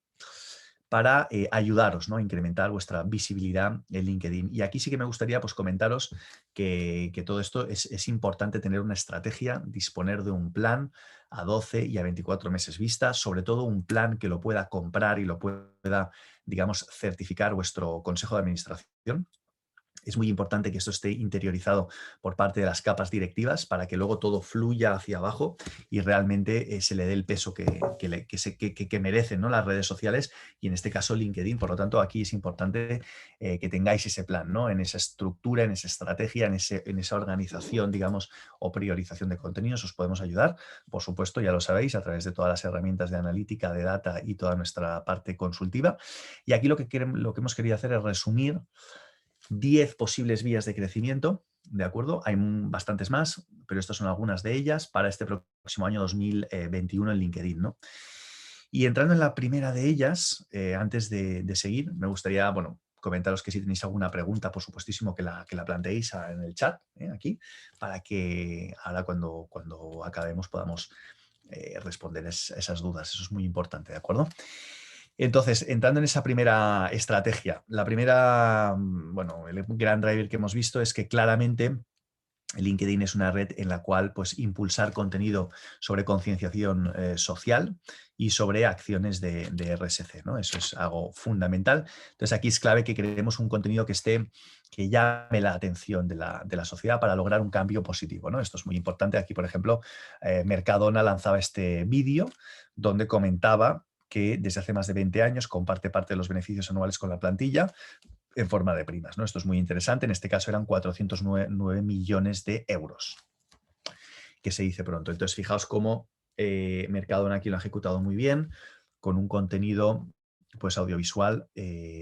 A: para ayudaros, ¿no? A incrementar vuestra visibilidad en LinkedIn. Y aquí sí que me gustaría pues, comentaros que todo esto es importante tener una estrategia, disponer de un plan a 12 y a 24 meses vista, sobre todo un plan que lo pueda comprar y lo pueda, digamos, certificar vuestro consejo de administración. Es muy importante que esto esté interiorizado por parte de las capas directivas para que luego todo fluya hacia abajo y realmente se le dé el peso que merecen, ¿no? Las redes sociales y en este caso LinkedIn. Por lo tanto, aquí es importante que tengáis ese plan, ¿no? En esa estructura, en esa estrategia, en esa organización, digamos, o priorización de contenidos. Os podemos ayudar, por supuesto, ya lo sabéis, a través de todas las herramientas de analítica, de data y toda nuestra parte consultiva. Y aquí lo que hemos querido hacer es resumir 10 posibles vías de crecimiento ¿de acuerdo? Hay bastantes más, pero estas son algunas de ellas para este próximo año 2021 en LinkedIn, ¿no? Y entrando en la primera de ellas, antes de seguir, me gustaría, bueno, comentaros que si tenéis alguna pregunta, por supuestísimo que la planteéis en el chat, aquí, para que ahora cuando acabemos podamos responder esas dudas. Eso es muy importante, ¿de acuerdo? Entonces, entrando en esa primera estrategia, la primera, bueno, el gran driver que hemos visto es que claramente LinkedIn es una red en la cual pues, impulsar contenido sobre concienciación social y sobre acciones de RSC, ¿no? Eso es algo fundamental. Entonces aquí es clave que creemos un contenido que llame la atención de la sociedad para lograr un cambio positivo, ¿no? Esto es muy importante. Aquí, por ejemplo, Mercadona lanzaba este vídeo donde comentaba que desde hace más de 20 años comparte parte de los beneficios anuales con la plantilla en forma de primas, ¿no? Esto es muy interesante. En este caso eran 409 millones de euros, que se dice pronto. Entonces, fijaos cómo Mercadona aquí lo ha ejecutado muy bien, con un contenido pues, audiovisual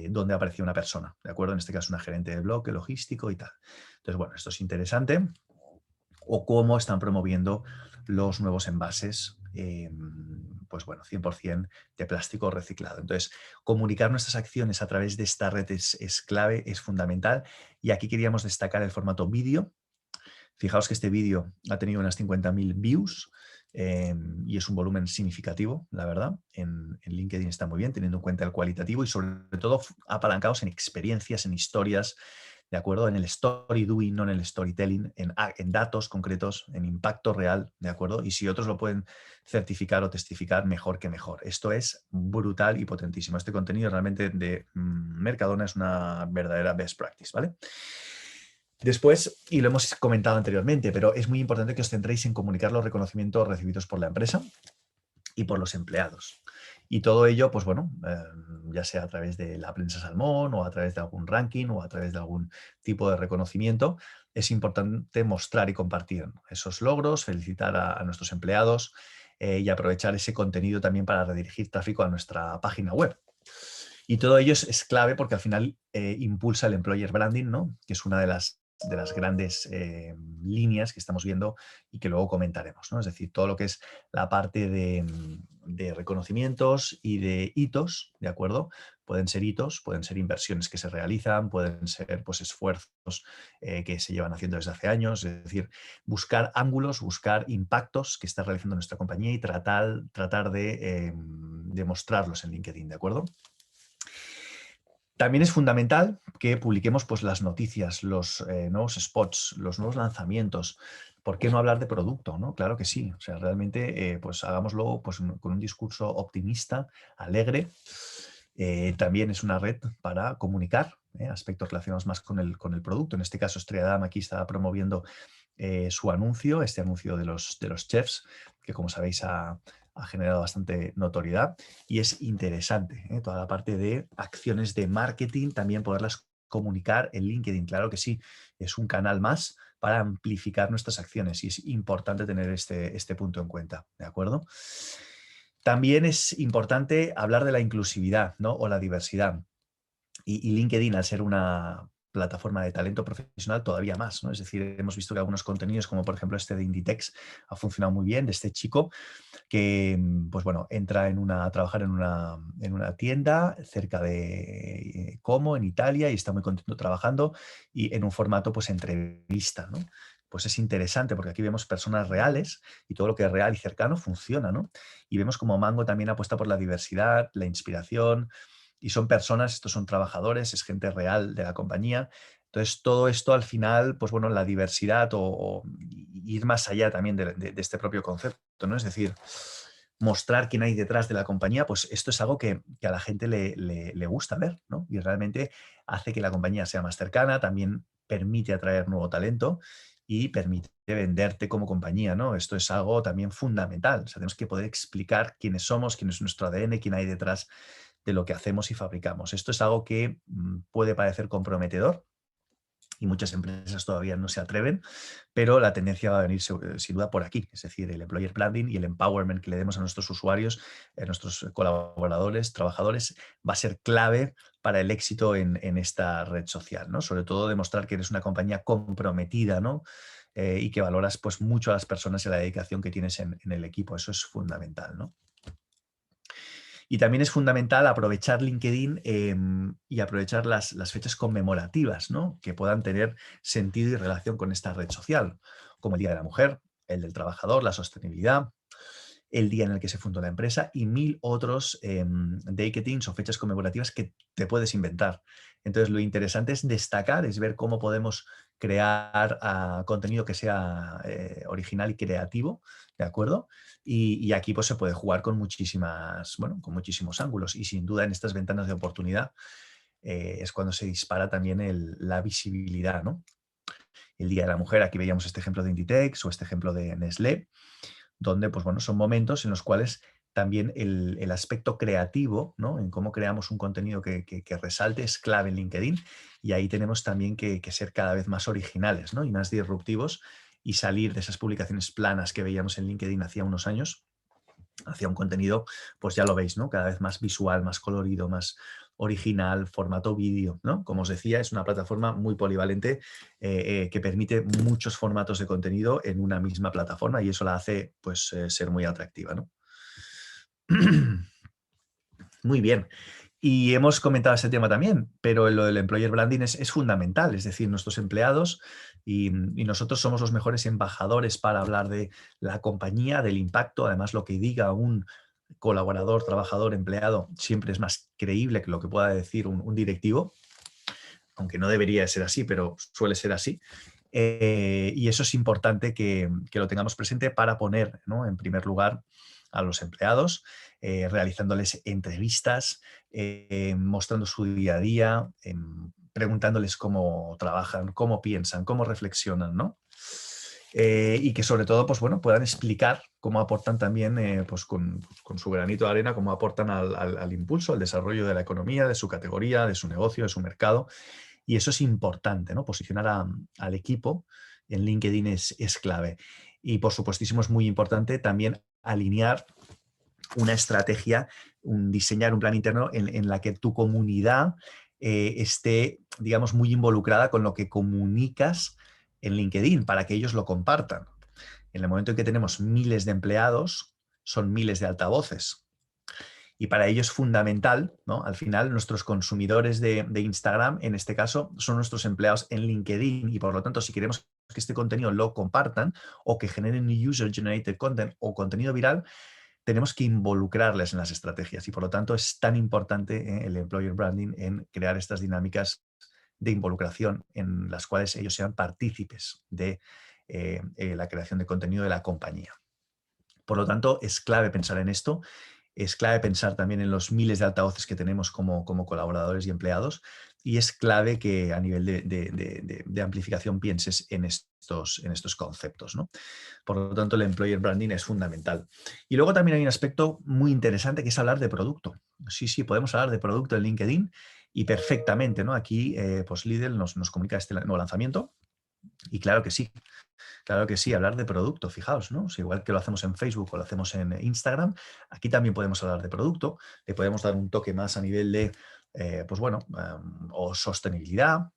A: donde aparecía una persona, ¿de acuerdo? En este caso, una gerente de bloque, logístico y tal. Entonces, bueno, esto es interesante. O cómo están promoviendo los nuevos envases, pues bueno, 100% de plástico reciclado. Entonces, comunicar nuestras acciones a través de esta red es clave, es fundamental. Y aquí queríamos destacar el formato vídeo. Fijaos que este vídeo ha tenido unas 50.000 views y es un volumen significativo, la verdad. En LinkedIn está muy bien, teniendo en cuenta el cualitativo y sobre todo apalancados en experiencias, en historias, ¿de acuerdo? En el story doing, no en el storytelling, en datos concretos, en impacto real, ¿de acuerdo? Y si otros lo pueden certificar o testificar, mejor que mejor. Esto es brutal y potentísimo. Este contenido realmente de Mercadona es una verdadera best practice, ¿vale? Después, y lo hemos comentado anteriormente, pero es muy importante que os centréis en comunicar los reconocimientos recibidos por la empresa y por los empleados. Y todo ello, pues bueno, ya sea a través de la prensa Salmón o a través de algún ranking o a través de algún tipo de reconocimiento, es importante mostrar y compartir esos logros, felicitar a nuestros empleados y aprovechar ese contenido también para redirigir tráfico a nuestra página web. Y todo ello es clave porque al final impulsa el employer branding, ¿no? Que es una de las grandes líneas que estamos viendo y que luego comentaremos, ¿no? Es decir, todo lo que es la parte de reconocimientos y de hitos, ¿de acuerdo? Pueden ser hitos, pueden ser inversiones que se realizan, pueden ser pues, esfuerzos que se llevan haciendo desde hace años, es decir, buscar ángulos, buscar impactos que está realizando nuestra compañía y tratar de mostrarlos en LinkedIn, ¿de acuerdo? También es fundamental que publiquemos pues, las noticias, los nuevos spots, los nuevos lanzamientos. ¿Por qué no hablar de producto? ¿No? Claro que sí. O sea, realmente pues, hagámoslo pues, con un discurso optimista, alegre. También es una red para comunicar aspectos relacionados más con el producto. En este caso, Estrella Damm aquí está promoviendo su anuncio, este anuncio de los chefs, que como sabéis ha generado bastante notoriedad y es interesante toda la parte de acciones de marketing, también poderlas comunicar en LinkedIn. Claro que sí, es un canal más para amplificar nuestras acciones y es importante tener este punto en cuenta, ¿de acuerdo? También es importante hablar de la inclusividad, ¿no? O la diversidad. Y LinkedIn, al ser una plataforma de talento profesional, todavía más, ¿no? Es decir, hemos visto que algunos contenidos, como por ejemplo este de Inditex, ha funcionado muy bien, de este chico que, pues bueno, entra a trabajar en una tienda cerca de Como, en Italia, y está muy contento trabajando, y en un formato, pues, entrevista, ¿no? Pues es interesante porque aquí vemos personas reales y todo lo que es real y cercano funciona, ¿no? Y vemos como Mango también apuesta por la diversidad, la inspiración, y son personas, estos son trabajadores, es gente real de la compañía. Entonces, todo esto al final, pues bueno, la diversidad o ir más allá también de este propio concepto, ¿no? Es decir, mostrar quién hay detrás de la compañía, pues esto es algo que a la gente le gusta ver, ¿no? Y realmente hace que la compañía sea más cercana, también permite atraer nuevo talento y permite venderte como compañía, ¿no? Esto es algo también fundamental. O sea, tenemos que poder explicar quiénes somos, quién es nuestro ADN, quién hay detrás de lo que hacemos y fabricamos. Esto es algo que puede parecer comprometedor, y muchas empresas todavía no se atreven, pero la tendencia va a venir sin duda por aquí, es decir, el employer branding y el empowerment que le demos a nuestros usuarios, a nuestros colaboradores, trabajadores, va a ser clave para el éxito en esta red social, ¿no? Sobre todo demostrar que eres una compañía comprometida, ¿no? Y que valoras pues, mucho a las personas y la dedicación que tienes en el equipo. Eso es fundamental, ¿no? Y también es fundamental aprovechar LinkedIn y aprovechar las fechas conmemorativas, ¿no? Que puedan tener sentido y relación con esta red social, como el Día de la Mujer, el del Trabajador, la sostenibilidad, el día en el que se fundó la empresa y 1000 otros datings o fechas conmemorativas que te puedes inventar. Entonces, lo interesante es destacar, es ver cómo podemos crear contenido que sea original y creativo, ¿de acuerdo? Y aquí pues, se puede jugar con con muchísimos ángulos y sin duda en estas ventanas de oportunidad es cuando se dispara también la visibilidad, ¿no? El Día de la Mujer, aquí veíamos este ejemplo de Inditex o este ejemplo de Nestlé, donde pues, bueno, son momentos en los cuales también el aspecto creativo, ¿no? En cómo creamos un contenido que resalte es clave en LinkedIn y ahí tenemos también que ser cada vez más originales, ¿no? Y más disruptivos y salir de esas publicaciones planas que veíamos en LinkedIn hacía unos años hacia un contenido, pues ya lo veis, ¿no? Cada vez más visual, más colorido, más original, formato vídeo, ¿no? Como os decía, es una plataforma muy polivalente que permite muchos formatos de contenido en una misma plataforma y eso la hace, pues, ser muy atractiva, ¿no? Muy bien. Y hemos comentado este tema también, pero lo del employer branding es fundamental, es decir, nuestros empleados y nosotros somos los mejores embajadores para hablar de la compañía, del impacto, además lo que diga un colaborador, trabajador, empleado, siempre es más creíble que lo que pueda decir un directivo, aunque no debería ser así, pero suele ser así. Y eso es importante que lo tengamos presente para poner, ¿no? En primer lugar a los empleados, realizándoles entrevistas, mostrando su día a día, preguntándoles cómo trabajan, cómo piensan, cómo reflexionan, ¿no? Y que sobre todo, pues bueno, puedan explicar cómo aportan también, pues con su granito de arena, cómo aportan al impulso, al desarrollo de la economía, de su categoría, de su negocio, de su mercado. Y eso es importante, ¿no? Posicionar al equipo en LinkedIn es clave. Y por supuestísimo es muy importante también alinear una estrategia, diseñar un plan interno en la que tu comunidad esté, digamos, muy involucrada con lo que comunicas en LinkedIn para que ellos lo compartan. En el momento en que tenemos miles de empleados, son miles de altavoces. Y para ello es fundamental, ¿no? Al final, nuestros consumidores de Instagram, en este caso, son nuestros empleados en LinkedIn y por lo tanto, si queremos que este contenido lo compartan o que generen user-generated content o contenido viral, tenemos que involucrarles en las estrategias y por lo tanto es tan importante el employer branding en crear estas dinámicas de involucración en las cuales ellos sean partícipes de la creación de contenido de la compañía. Por lo tanto, es clave pensar en esto, es clave pensar también en los miles de altavoces que tenemos como colaboradores y empleados y es clave que a nivel de amplificación pienses en estos conceptos, ¿no? Por lo tanto, el employer branding es fundamental. Y luego también hay un aspecto muy interesante que es hablar de producto. Sí, sí, podemos hablar de producto en LinkedIn y perfectamente, ¿no? Aquí, pues Lidl nos comunica este nuevo lanzamiento y claro que sí, hablar de producto, fijaos, ¿no? Si igual que lo hacemos en Facebook o lo hacemos en Instagram, aquí también podemos hablar de producto, le podemos dar un toque más a nivel de, pues bueno, o sostenibilidad,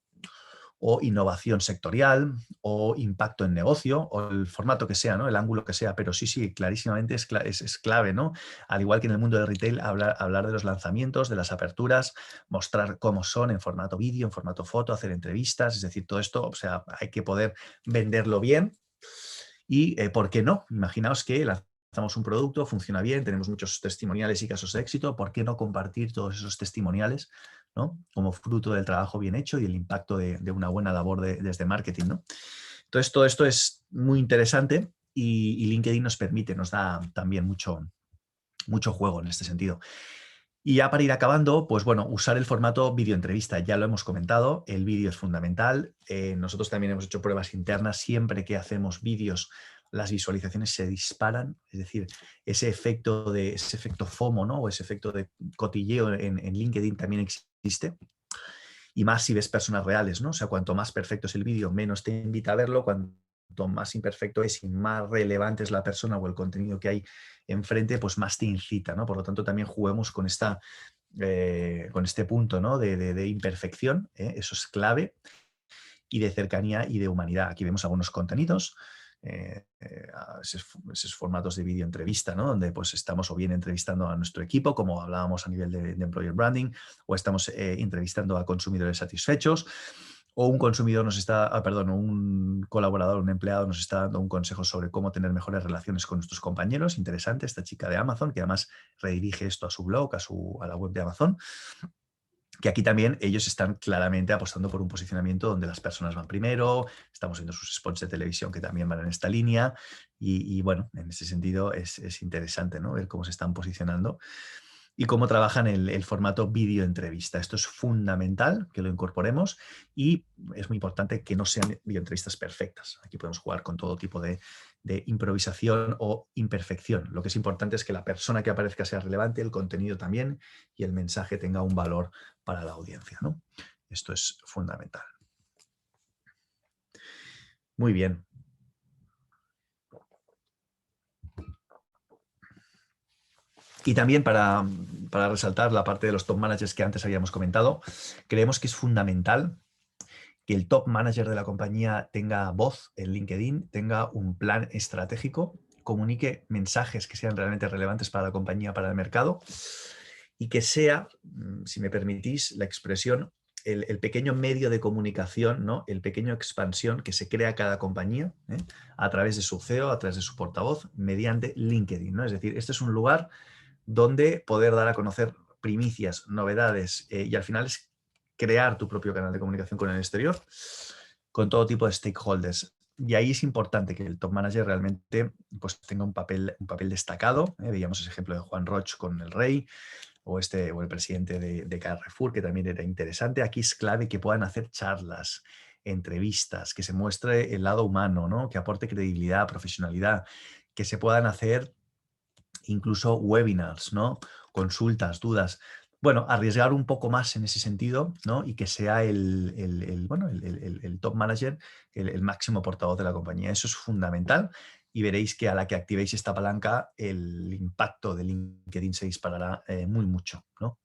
A: o innovación sectorial, o impacto en negocio, o el formato que sea, ¿no? El ángulo que sea, pero sí, sí, clarísimamente es clave, ¿no? Al igual que en el mundo del retail, hablar de los lanzamientos, de las aperturas, mostrar cómo son en formato vídeo, en formato foto, hacer entrevistas, es decir, todo esto, o sea, hay que poder venderlo bien y, ¿por qué no? Imaginaos que lanzamos un producto, funciona bien, tenemos muchos testimoniales y casos de éxito, ¿por qué no compartir todos esos testimoniales, ¿no? Como fruto del trabajo bien hecho y el impacto de una buena labor desde marketing, ¿no? Entonces, todo esto es muy interesante y LinkedIn nos permite, nos da también mucho juego en este sentido. Y ya para ir acabando, pues bueno, usar el formato videoentrevista, ya lo hemos comentado, el vídeo es fundamental. Nosotros también hemos hecho pruebas internas, siempre que hacemos vídeos las visualizaciones se disparan, es decir, ese efecto FOMO, ¿no? O ese efecto de cotilleo en LinkedIn también existe. y más si ves personas reales, ¿no? O sea, cuanto más perfecto es el vídeo, menos te invita a verlo, cuanto más imperfecto es y más relevante es la persona o el contenido que hay enfrente, pues más te incita, ¿no? Por lo tanto, también juguemos con con este punto, ¿no? de imperfección, ¿eh? Eso es clave, y de cercanía y de humanidad. Aquí vemos algunos contenidos, esos formatos de vídeo entrevista, ¿no? Donde pues estamos o bien entrevistando a nuestro equipo, como hablábamos a nivel de employer branding, o estamos entrevistando a consumidores satisfechos, o un consumidor nos está, perdón, un colaborador, un empleado nos está dando un consejo sobre cómo tener mejores relaciones con nuestros compañeros. Interesante, esta chica de Amazon, que además redirige esto a su blog, a la web de Amazon, que aquí también ellos están claramente apostando por un posicionamiento donde las personas van primero, estamos viendo sus spots de televisión que también van en esta línea y bueno, en ese sentido es interesante, ¿no? Ver cómo se están posicionando y cómo trabajan el formato vídeo entrevista. Esto es fundamental que lo incorporemos y es muy importante que no sean videoentrevistas perfectas. Aquí podemos jugar con todo tipo de improvisación o imperfección. Lo que es importante es que la persona que aparezca sea relevante, el contenido también y el mensaje tenga un valor para la audiencia, ¿no? Esto es fundamental. Muy bien. Y también para resaltar la parte de los top managers que antes habíamos comentado, creemos que es fundamental que el top manager de la compañía tenga voz en LinkedIn, tenga un plan estratégico, comunique mensajes que sean realmente relevantes para la compañía, para el mercado, y que sea, si me permitís la expresión, el pequeño medio de comunicación, ¿no? El pequeño expansión que se crea cada compañía, ¿eh? A través de su CEO, a través de su portavoz, mediante LinkedIn, ¿no? Es decir, este es un lugar donde poder dar a conocer primicias, novedades, y al final es crear tu propio canal de comunicación con el exterior, con todo tipo de stakeholders. Y ahí es importante que el top manager realmente pues, tenga un papel destacado. Veíamos ese ejemplo de Juan Roch con el Rey, o el presidente de Carrefour, que también era interesante. Aquí es clave que puedan hacer charlas, entrevistas, que se muestre el lado humano, ¿no? Que aporte credibilidad, profesionalidad, que se puedan hacer incluso webinars, ¿no? Consultas, dudas. Bueno, arriesgar un poco más en ese sentido, ¿no? Y que sea el top manager, el máximo portavoz de la compañía. Eso es fundamental y veréis que a la que activéis esta palanca, el impacto de LinkedIn se disparará muy mucho, ¿no?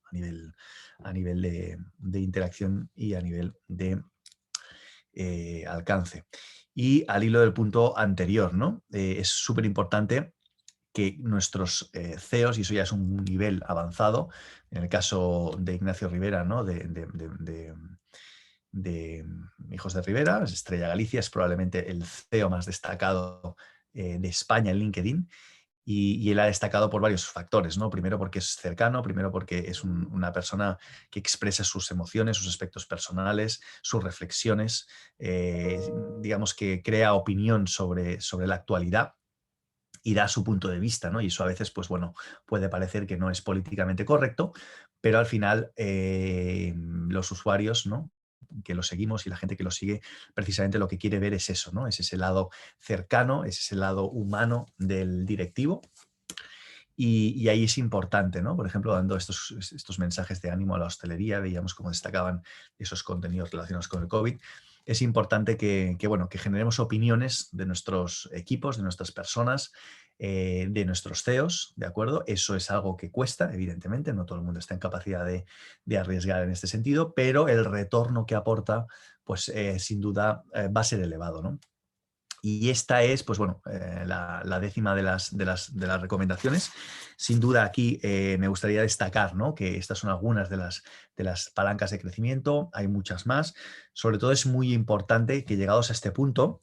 A: A nivel de interacción y a nivel de alcance. Y al hilo del punto anterior, ¿no? Es súper importante que nuestros CEOs, y eso ya es un nivel avanzado, en el caso de Ignacio Rivera, ¿no? de Hijos de Rivera, Estrella Galicia, es probablemente el CEO más destacado de España en LinkedIn. Y él ha destacado por varios factores, ¿no? Primero porque es cercano, primero porque es una persona que expresa sus emociones, sus aspectos personales, sus reflexiones, digamos que crea opinión sobre la actualidad y da su punto de vista, ¿no? Y eso a veces, pues bueno, puede parecer que no es políticamente correcto, pero al final los usuarios, ¿no? Que lo seguimos y la gente que lo sigue, precisamente lo que quiere ver es eso, ¿no? Es ese lado cercano, es ese lado humano del directivo. Y ahí es importante, ¿no? Por ejemplo, dando estos mensajes de ánimo a la hostelería, veíamos cómo destacaban esos contenidos relacionados con el COVID. Es importante bueno, que generemos opiniones de nuestros equipos, de nuestras personas, de nuestros CEOs, ¿de acuerdo? Eso es algo que cuesta, evidentemente, no todo el mundo está en capacidad de arriesgar en este sentido, pero el retorno que aporta, pues sin duda va a ser elevado, ¿no? Y esta es, pues bueno, la décima de las recomendaciones. Sin duda aquí me gustaría destacar, ¿no? Que estas son algunas de las palancas de crecimiento, hay muchas más. Sobre todo es muy importante que llegados a este punto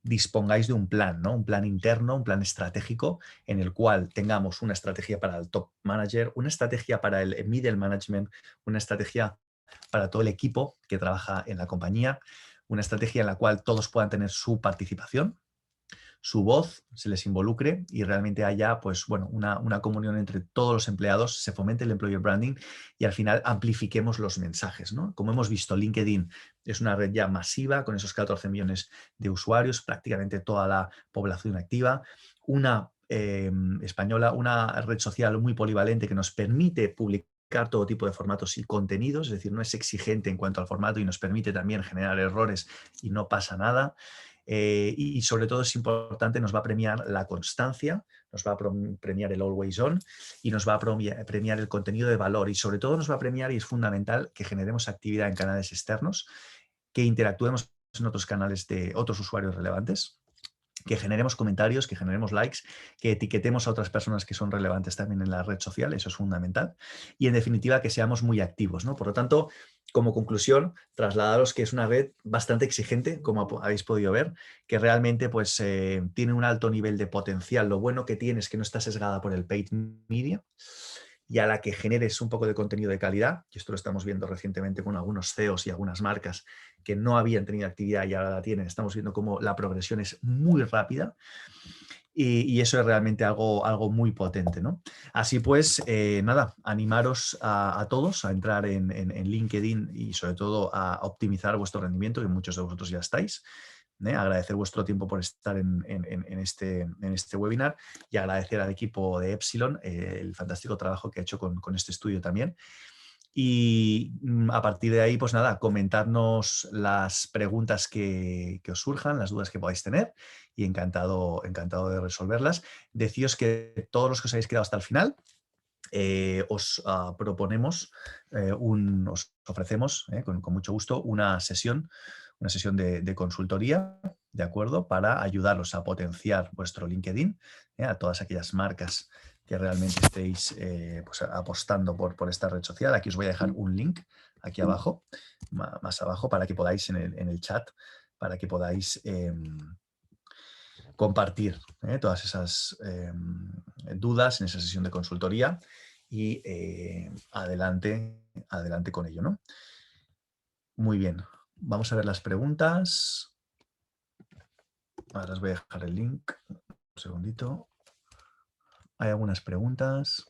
A: dispongáis de un plan, ¿no? Un plan interno, un plan estratégico en el cual tengamos una estrategia para el top manager, una estrategia para el middle management, una estrategia para todo el equipo que trabaja en la compañía, una estrategia en la cual todos puedan tener su participación, su voz, se les involucre y realmente haya pues, bueno, una comunión entre todos los empleados, se fomente el employer branding y al final amplifiquemos los mensajes, ¿no? Como hemos visto, LinkedIn es una red ya masiva con esos 14 millones de usuarios, prácticamente toda la población activa, una española, una red social muy polivalente que nos permite publicar publicar todo tipo de formatos y contenidos, es decir, no es exigente en cuanto al formato y nos permite también generar errores y no pasa nada. Y sobre todo es importante, nos va a premiar la constancia, nos va a premiar el always on y nos va a premiar el contenido de valor y sobre todo nos va a premiar, y es fundamental, que generemos actividad en canales externos, que interactuemos en otros canales de otros usuarios relevantes, que generemos comentarios, que generemos likes, que etiquetemos a otras personas que son relevantes también en la red social, eso es fundamental. Y en definitiva, que seamos muy activos, ¿no? Por lo tanto, como conclusión, trasladaros que es una red bastante exigente, como habéis podido ver, que realmente pues, tiene un alto nivel de potencial. Lo bueno que tiene es que no está sesgada por el paid media, y a la que generes un poco de contenido de calidad, y esto lo estamos viendo recientemente con algunos CEOs y algunas marcas que no habían tenido actividad y ahora la tienen, estamos viendo cómo la progresión es muy rápida y eso es realmente algo muy potente, ¿no? Así pues, nada, animaros a todos a entrar en LinkedIn y sobre todo a optimizar vuestro rendimiento, que muchos de vosotros ya estáis. Agradecer vuestro tiempo por estar en este webinar y agradecer al equipo de Epsilon el fantástico trabajo que ha hecho con este estudio también. Y a partir de ahí, pues nada, comentadnos las preguntas que os surjan, las dudas que podáis tener y encantado de resolverlas. Decíos que todos los que os habéis quedado hasta el final, os proponemos, os ofrecemos con mucho gusto una sesión de consultoría, ¿de acuerdo? Para ayudaros a potenciar vuestro LinkedIn, a todas aquellas marcas que realmente estéis pues, apostando por esta red social. Aquí os voy a dejar un link aquí abajo, más abajo, para que podáis en el chat, para que podáis compartir todas esas dudas en esa sesión de consultoría y adelante con ello, ¿no? Muy bien, vamos a ver las preguntas. Ahora os voy a dejar el link. Un segundito. Hay algunas preguntas.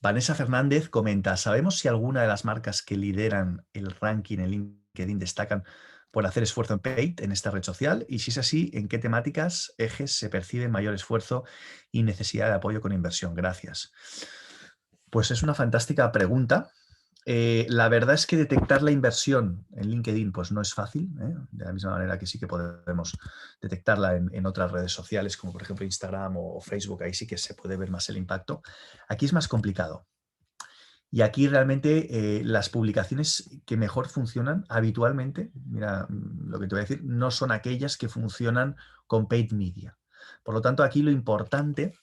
A: Vanessa Fernández comenta, ¿sabemos si alguna de las marcas que lideran el ranking en LinkedIn destacan por hacer esfuerzo en paid en esta red social? Y si es así, ¿en qué temáticas, ejes se percibe mayor esfuerzo y necesidad de apoyo con inversión? Gracias. Pues es una fantástica pregunta. La verdad es que detectar la inversión en LinkedIn pues no es fácil, de la misma manera que sí que podemos detectarla en otras redes sociales, como por ejemplo Instagram o Facebook, ahí sí que se puede ver más el impacto. Aquí es más complicado. Y aquí realmente las publicaciones que mejor funcionan habitualmente, mira lo que te voy a decir, no son aquellas que funcionan con paid media. Por lo tanto, aquí lo importante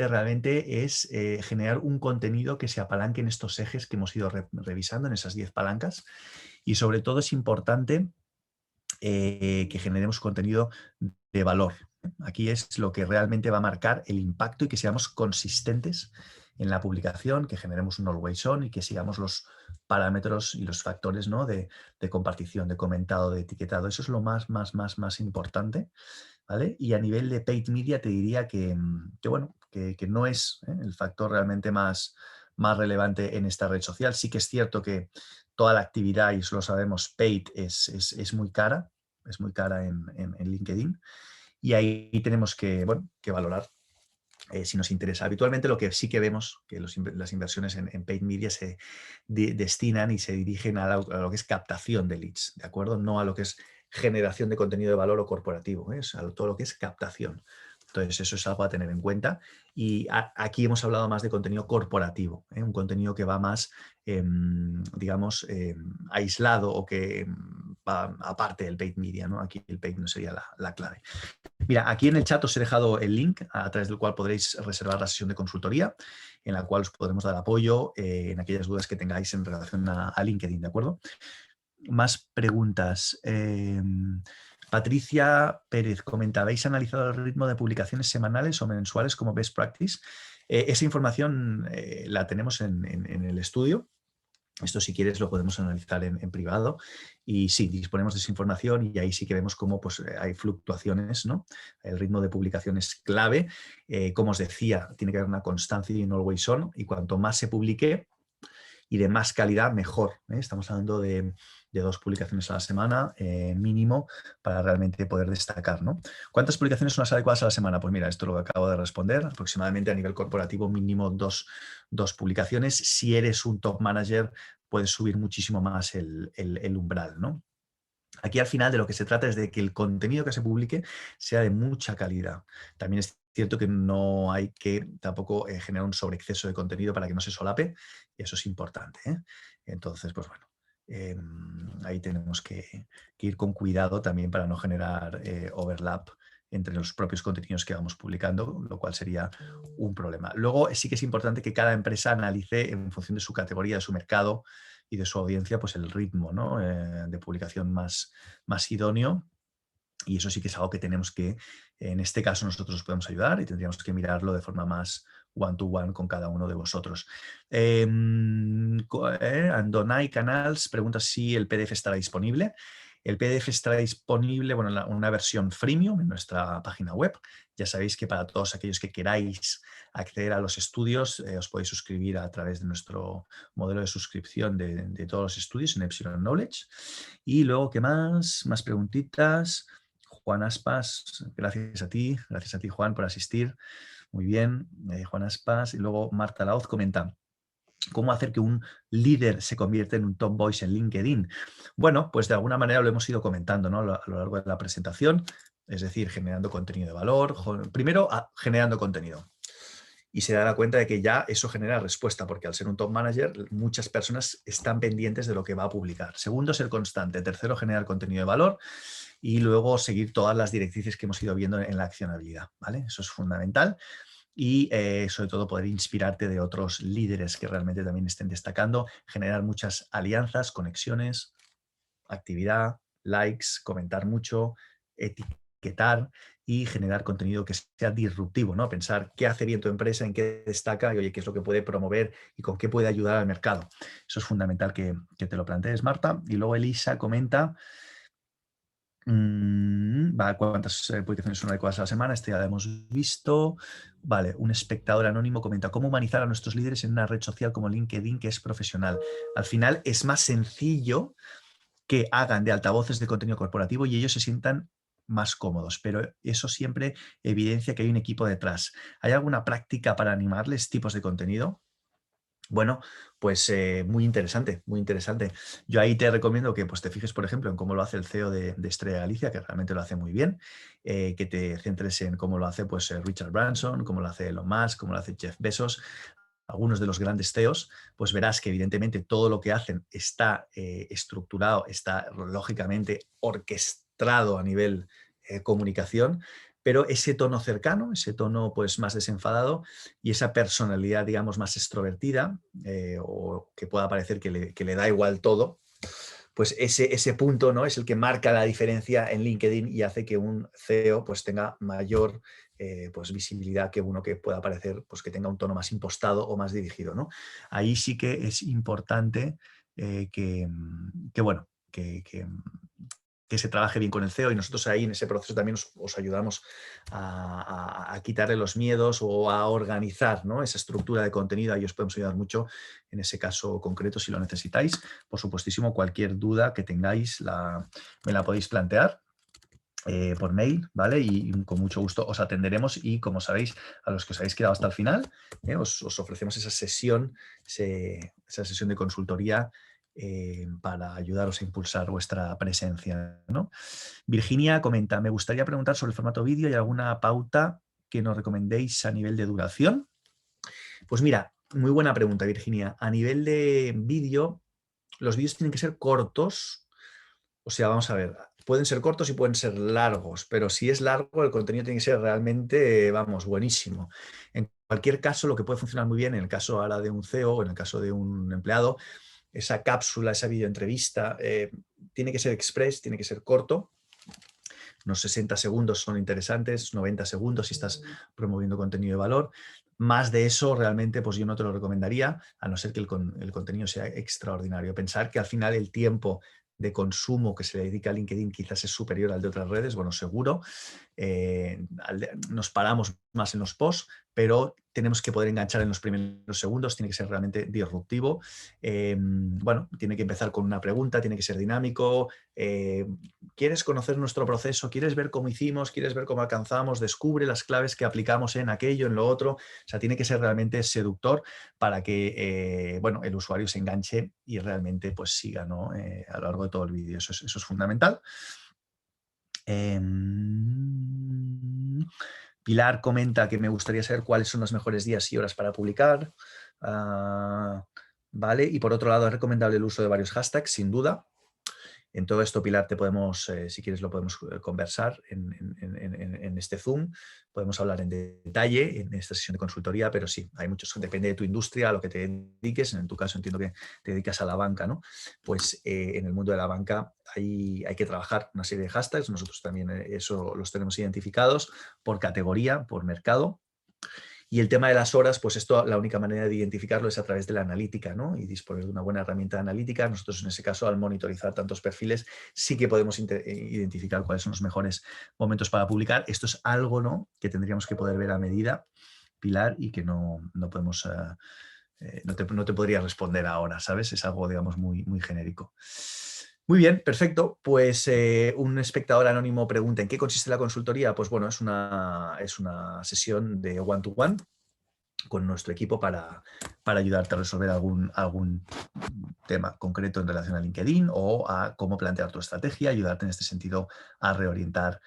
A: realmente es generar un contenido que se apalanque en estos ejes que hemos ido revisando, en esas 10 palancas. Y sobre todo es importante que generemos contenido de valor. Aquí es lo que realmente va a marcar el impacto y que seamos consistentes en la publicación, que generemos un always on y que sigamos los parámetros y los factores, ¿no? de compartición, de comentado, de etiquetado. Eso es lo más importante. ¿Vale? Y a nivel de paid media te diría que no es el factor realmente más relevante en esta red social. Sí que es cierto que toda la actividad, y eso lo sabemos, paid es muy cara, en LinkedIn, y ahí tenemos que valorar si nos interesa. Habitualmente lo que sí que vemos, que las inversiones en paid media se destinan y se dirigen a lo que es captación de leads, ¿de acuerdo? No a lo que es generación de contenido de valor o corporativo, es a todo lo que es captación. Entonces, eso es algo a tener en cuenta. Y aquí hemos hablado más de contenido corporativo, un contenido que va más, digamos, aislado o que va aparte del paid media, ¿no? Aquí el paid no sería la clave. Mira, aquí en el chat os he dejado el link a través del cual podréis reservar la sesión de consultoría, en la cual os podremos dar apoyo en aquellas dudas que tengáis en relación a LinkedIn, ¿de acuerdo? Más preguntas. Patricia Pérez comenta, ¿habéis analizado el ritmo de publicaciones semanales o mensuales como best practice? Esa información la tenemos en el estudio. Esto, si quieres, lo podemos analizar en privado. Y sí, disponemos de esa información y ahí sí que vemos cómo pues, hay fluctuaciones, ¿no? El ritmo de publicación es clave. Como os decía, tiene que haber una constancia y un always on. Y cuanto más se publique y de más calidad, mejor. Estamos hablando de de 2 publicaciones a la semana mínimo para realmente poder destacar, ¿no? ¿Cuántas publicaciones son las adecuadas a la semana? Pues mira, esto es lo que acabo de responder. Aproximadamente a nivel corporativo mínimo dos publicaciones. Si eres un top manager, puedes subir muchísimo más el umbral, ¿no? Aquí al final de lo que se trata es de que el contenido que se publique sea de mucha calidad. También es cierto que no hay que tampoco generar un sobreexceso de contenido para que no se solape, y eso es importante, ¿eh? Entonces, pues bueno, ahí tenemos que ir con cuidado también para no generar overlap entre los propios contenidos que vamos publicando, lo cual sería un problema. Luego sí que es importante que cada empresa analice en función de su categoría, de su mercado, y de su audiencia, pues el ritmo, ¿no? De publicación más idóneo. Y eso sí que es algo que tenemos que, en este caso, nosotros os podemos ayudar y tendríamos que mirarlo de forma más one-to-one con cada uno de vosotros. Andonai Canals pregunta si el PDF estará disponible. El PDF estará disponible, bueno, en una versión freemium en nuestra página web. Ya sabéis que para todos aquellos que queráis acceder a los estudios, os podéis suscribir a través de nuestro modelo de suscripción de todos los estudios en Epsilon Knowledge. Y luego, ¿qué más? Más preguntitas. Juan Aspas, gracias a ti, Juan, por asistir. Muy bien, Juan Aspas. Y luego Marta Laoz comenta: ¿cómo hacer que un líder se convierta en un top voice en LinkedIn? Bueno, pues de alguna manera lo hemos ido comentando, ¿no? A lo largo de la presentación, es decir, generando contenido de valor. Primero, generando contenido. Y se dará cuenta de que ya eso genera respuesta, porque al ser un top manager, muchas personas están pendientes de lo que va a publicar. Segundo, ser constante. Tercero, generar contenido de valor. Y luego seguir todas las directrices que hemos ido viendo en la accionabilidad, ¿vale? Eso es fundamental. Y sobre todo poder inspirarte de otros líderes que realmente también estén destacando, generar muchas alianzas, conexiones, actividad, likes, comentar mucho, etiquetar y generar contenido que sea disruptivo, ¿no? Pensar qué hace bien tu empresa, en qué destaca y, oye, qué es lo que puede promover y con qué puede ayudar al mercado. Eso es fundamental que te lo plantees, Marta. Y luego Elisa comenta: vale, ¿cuántas publicaciones son adecuadas a la semana? Este ya lo hemos visto. Vale, un espectador anónimo comenta: ¿cómo humanizar a nuestros líderes en una red social como LinkedIn que es profesional? Al final es más sencillo que hagan de altavoces de contenido corporativo y ellos se sientan más cómodos, pero eso siempre evidencia que hay un equipo detrás. ¿Hay alguna práctica para animarles tipos de contenido? Bueno, pues muy interesante, muy interesante. Yo ahí te recomiendo que pues, te fijes, por ejemplo, en cómo lo hace el CEO de Estrella Galicia, que realmente lo hace muy bien, que te centres en cómo lo hace pues, Richard Branson, cómo lo hace Elon Musk, cómo lo hace Jeff Bezos, algunos de los grandes CEOs, pues verás que evidentemente todo lo que hacen está estructurado, está lógicamente orquestado a nivel comunicación, pero ese tono cercano, ese tono pues más desenfadado y esa personalidad, digamos, más extrovertida o que pueda parecer que le da igual todo, pues ese punto, ¿no? Es el que marca la diferencia en LinkedIn y hace que un CEO pues, tenga mayor pues, visibilidad que uno que pueda parecer pues, que tenga un tono más impostado o más dirigido, ¿no? Ahí sí que es importante bueno, que se trabaje bien con el CEO y nosotros ahí en ese proceso también os ayudamos a quitarle los miedos o a organizar, ¿no? Esa estructura de contenido. Ahí os podemos ayudar mucho en ese caso concreto si lo necesitáis. Por supuestísimo, cualquier duda que tengáis me la podéis plantear por mail, ¿vale? Y con mucho gusto os atenderemos y, como sabéis, a los que os habéis quedado hasta el final, os ofrecemos esa sesión de consultoría para ayudaros a impulsar vuestra presencia, ¿no? Virginia comenta: me gustaría preguntar sobre el formato vídeo y alguna pauta que nos recomendéis a nivel de duración. Pues mira, muy buena pregunta, Virginia. A nivel de vídeo, los vídeos tienen que ser cortos. O sea, vamos a ver, pueden ser cortos y pueden ser largos, pero si es largo, el contenido tiene que ser realmente, vamos, buenísimo. En cualquier caso, lo que puede funcionar muy bien, en el caso ahora de un CEO o en el caso de un empleado, esa cápsula, esa videoentrevista, tiene que ser express, tiene que ser corto. Unos 60 segundos son interesantes, 90 segundos si estás promoviendo contenido de valor. Más de eso realmente pues yo no te lo recomendaría, a no ser que el contenido sea extraordinario. Pensar que al final el tiempo de consumo que se le dedica a LinkedIn quizás es superior al de otras redes, bueno, seguro. Nos paramos más en los posts, pero tenemos que poder enganchar en los primeros segundos, tiene que ser realmente disruptivo. Bueno, tiene que empezar con una pregunta, tiene que ser dinámico. ¿Quieres conocer nuestro proceso? ¿Quieres ver cómo hicimos? ¿Quieres ver cómo alcanzamos? Descubre las claves que aplicamos en aquello, en lo otro. O sea, tiene que ser realmente seductor para que bueno, el usuario se enganche y realmente pues, siga, ¿no? A lo largo de todo el vídeo. Eso es fundamental. Pilar comenta que me gustaría saber cuáles son los mejores días y horas para publicar. Vale, y por otro lado, es recomendable el uso de varios hashtags, sin duda. En todo esto, Pilar, te podemos, si quieres, lo podemos conversar en este Zoom. Podemos hablar en detalle en esta sesión de consultoría, pero sí, hay muchos, depende de tu industria, a lo que te dediques. En tu caso, entiendo que te dedicas a la banca, ¿no? Pues en el mundo de la banca hay que trabajar una serie de hashtags. Nosotros también eso los tenemos identificados por categoría, por mercado. Y el tema de las horas, pues esto la única manera de identificarlo es a través de la analítica, ¿no? Y disponer de una buena herramienta analítica. Nosotros en ese caso, al monitorizar tantos perfiles, sí que podemos identificar cuáles son los mejores momentos para publicar. Esto es algo, ¿no?, que tendríamos que poder ver a medida, Pilar, y que no podemos... no te podría responder ahora, ¿sabes? Es algo, digamos, muy genérico. Muy bien, perfecto. Pues un espectador anónimo pregunta, ¿en qué consiste la consultoría? Pues bueno, es una sesión de one-to-one con nuestro equipo para ayudarte a resolver algún tema concreto en relación a LinkedIn o a cómo plantear tu estrategia, ayudarte en este sentido a reorientar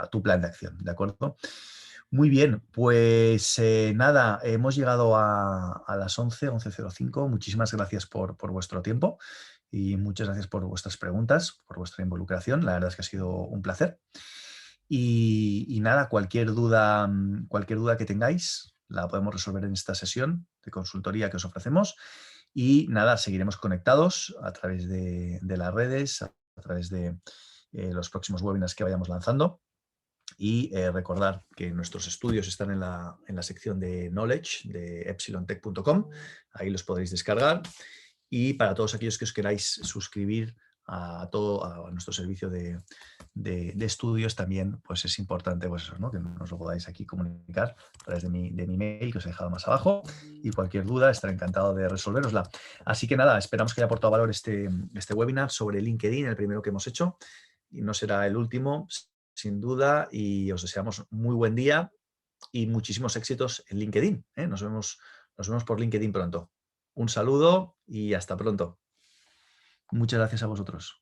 A: tu plan de acción, ¿de acuerdo? Muy bien, pues nada, hemos llegado a las 11:05. Muchísimas gracias por vuestro tiempo y muchas gracias por vuestras preguntas, por vuestra involucración. La verdad es que ha sido un placer. Y nada, cualquier duda que tengáis la podemos resolver en esta sesión de consultoría que os ofrecemos. Y nada, seguiremos conectados a través de las redes, a través de los próximos webinars que vayamos lanzando. Y recordar que nuestros estudios están en la sección de Knowledge de epsilontech.com. Ahí los podréis descargar. Y para todos aquellos que os queráis suscribir a nuestro servicio de estudios, también pues es importante pues eso, ¿no?, que nos lo podáis aquí comunicar a través de mi mail que os he dejado más abajo, y cualquier duda estaré encantado de resolverosla. Así que nada, esperamos que haya aportado valor este webinar sobre LinkedIn, el primero que hemos hecho, y no será el último, sin duda, y os deseamos muy buen día y muchísimos éxitos en LinkedIn, ¿eh? Nos vemos por LinkedIn pronto. Un saludo y hasta pronto. Muchas gracias a vosotros.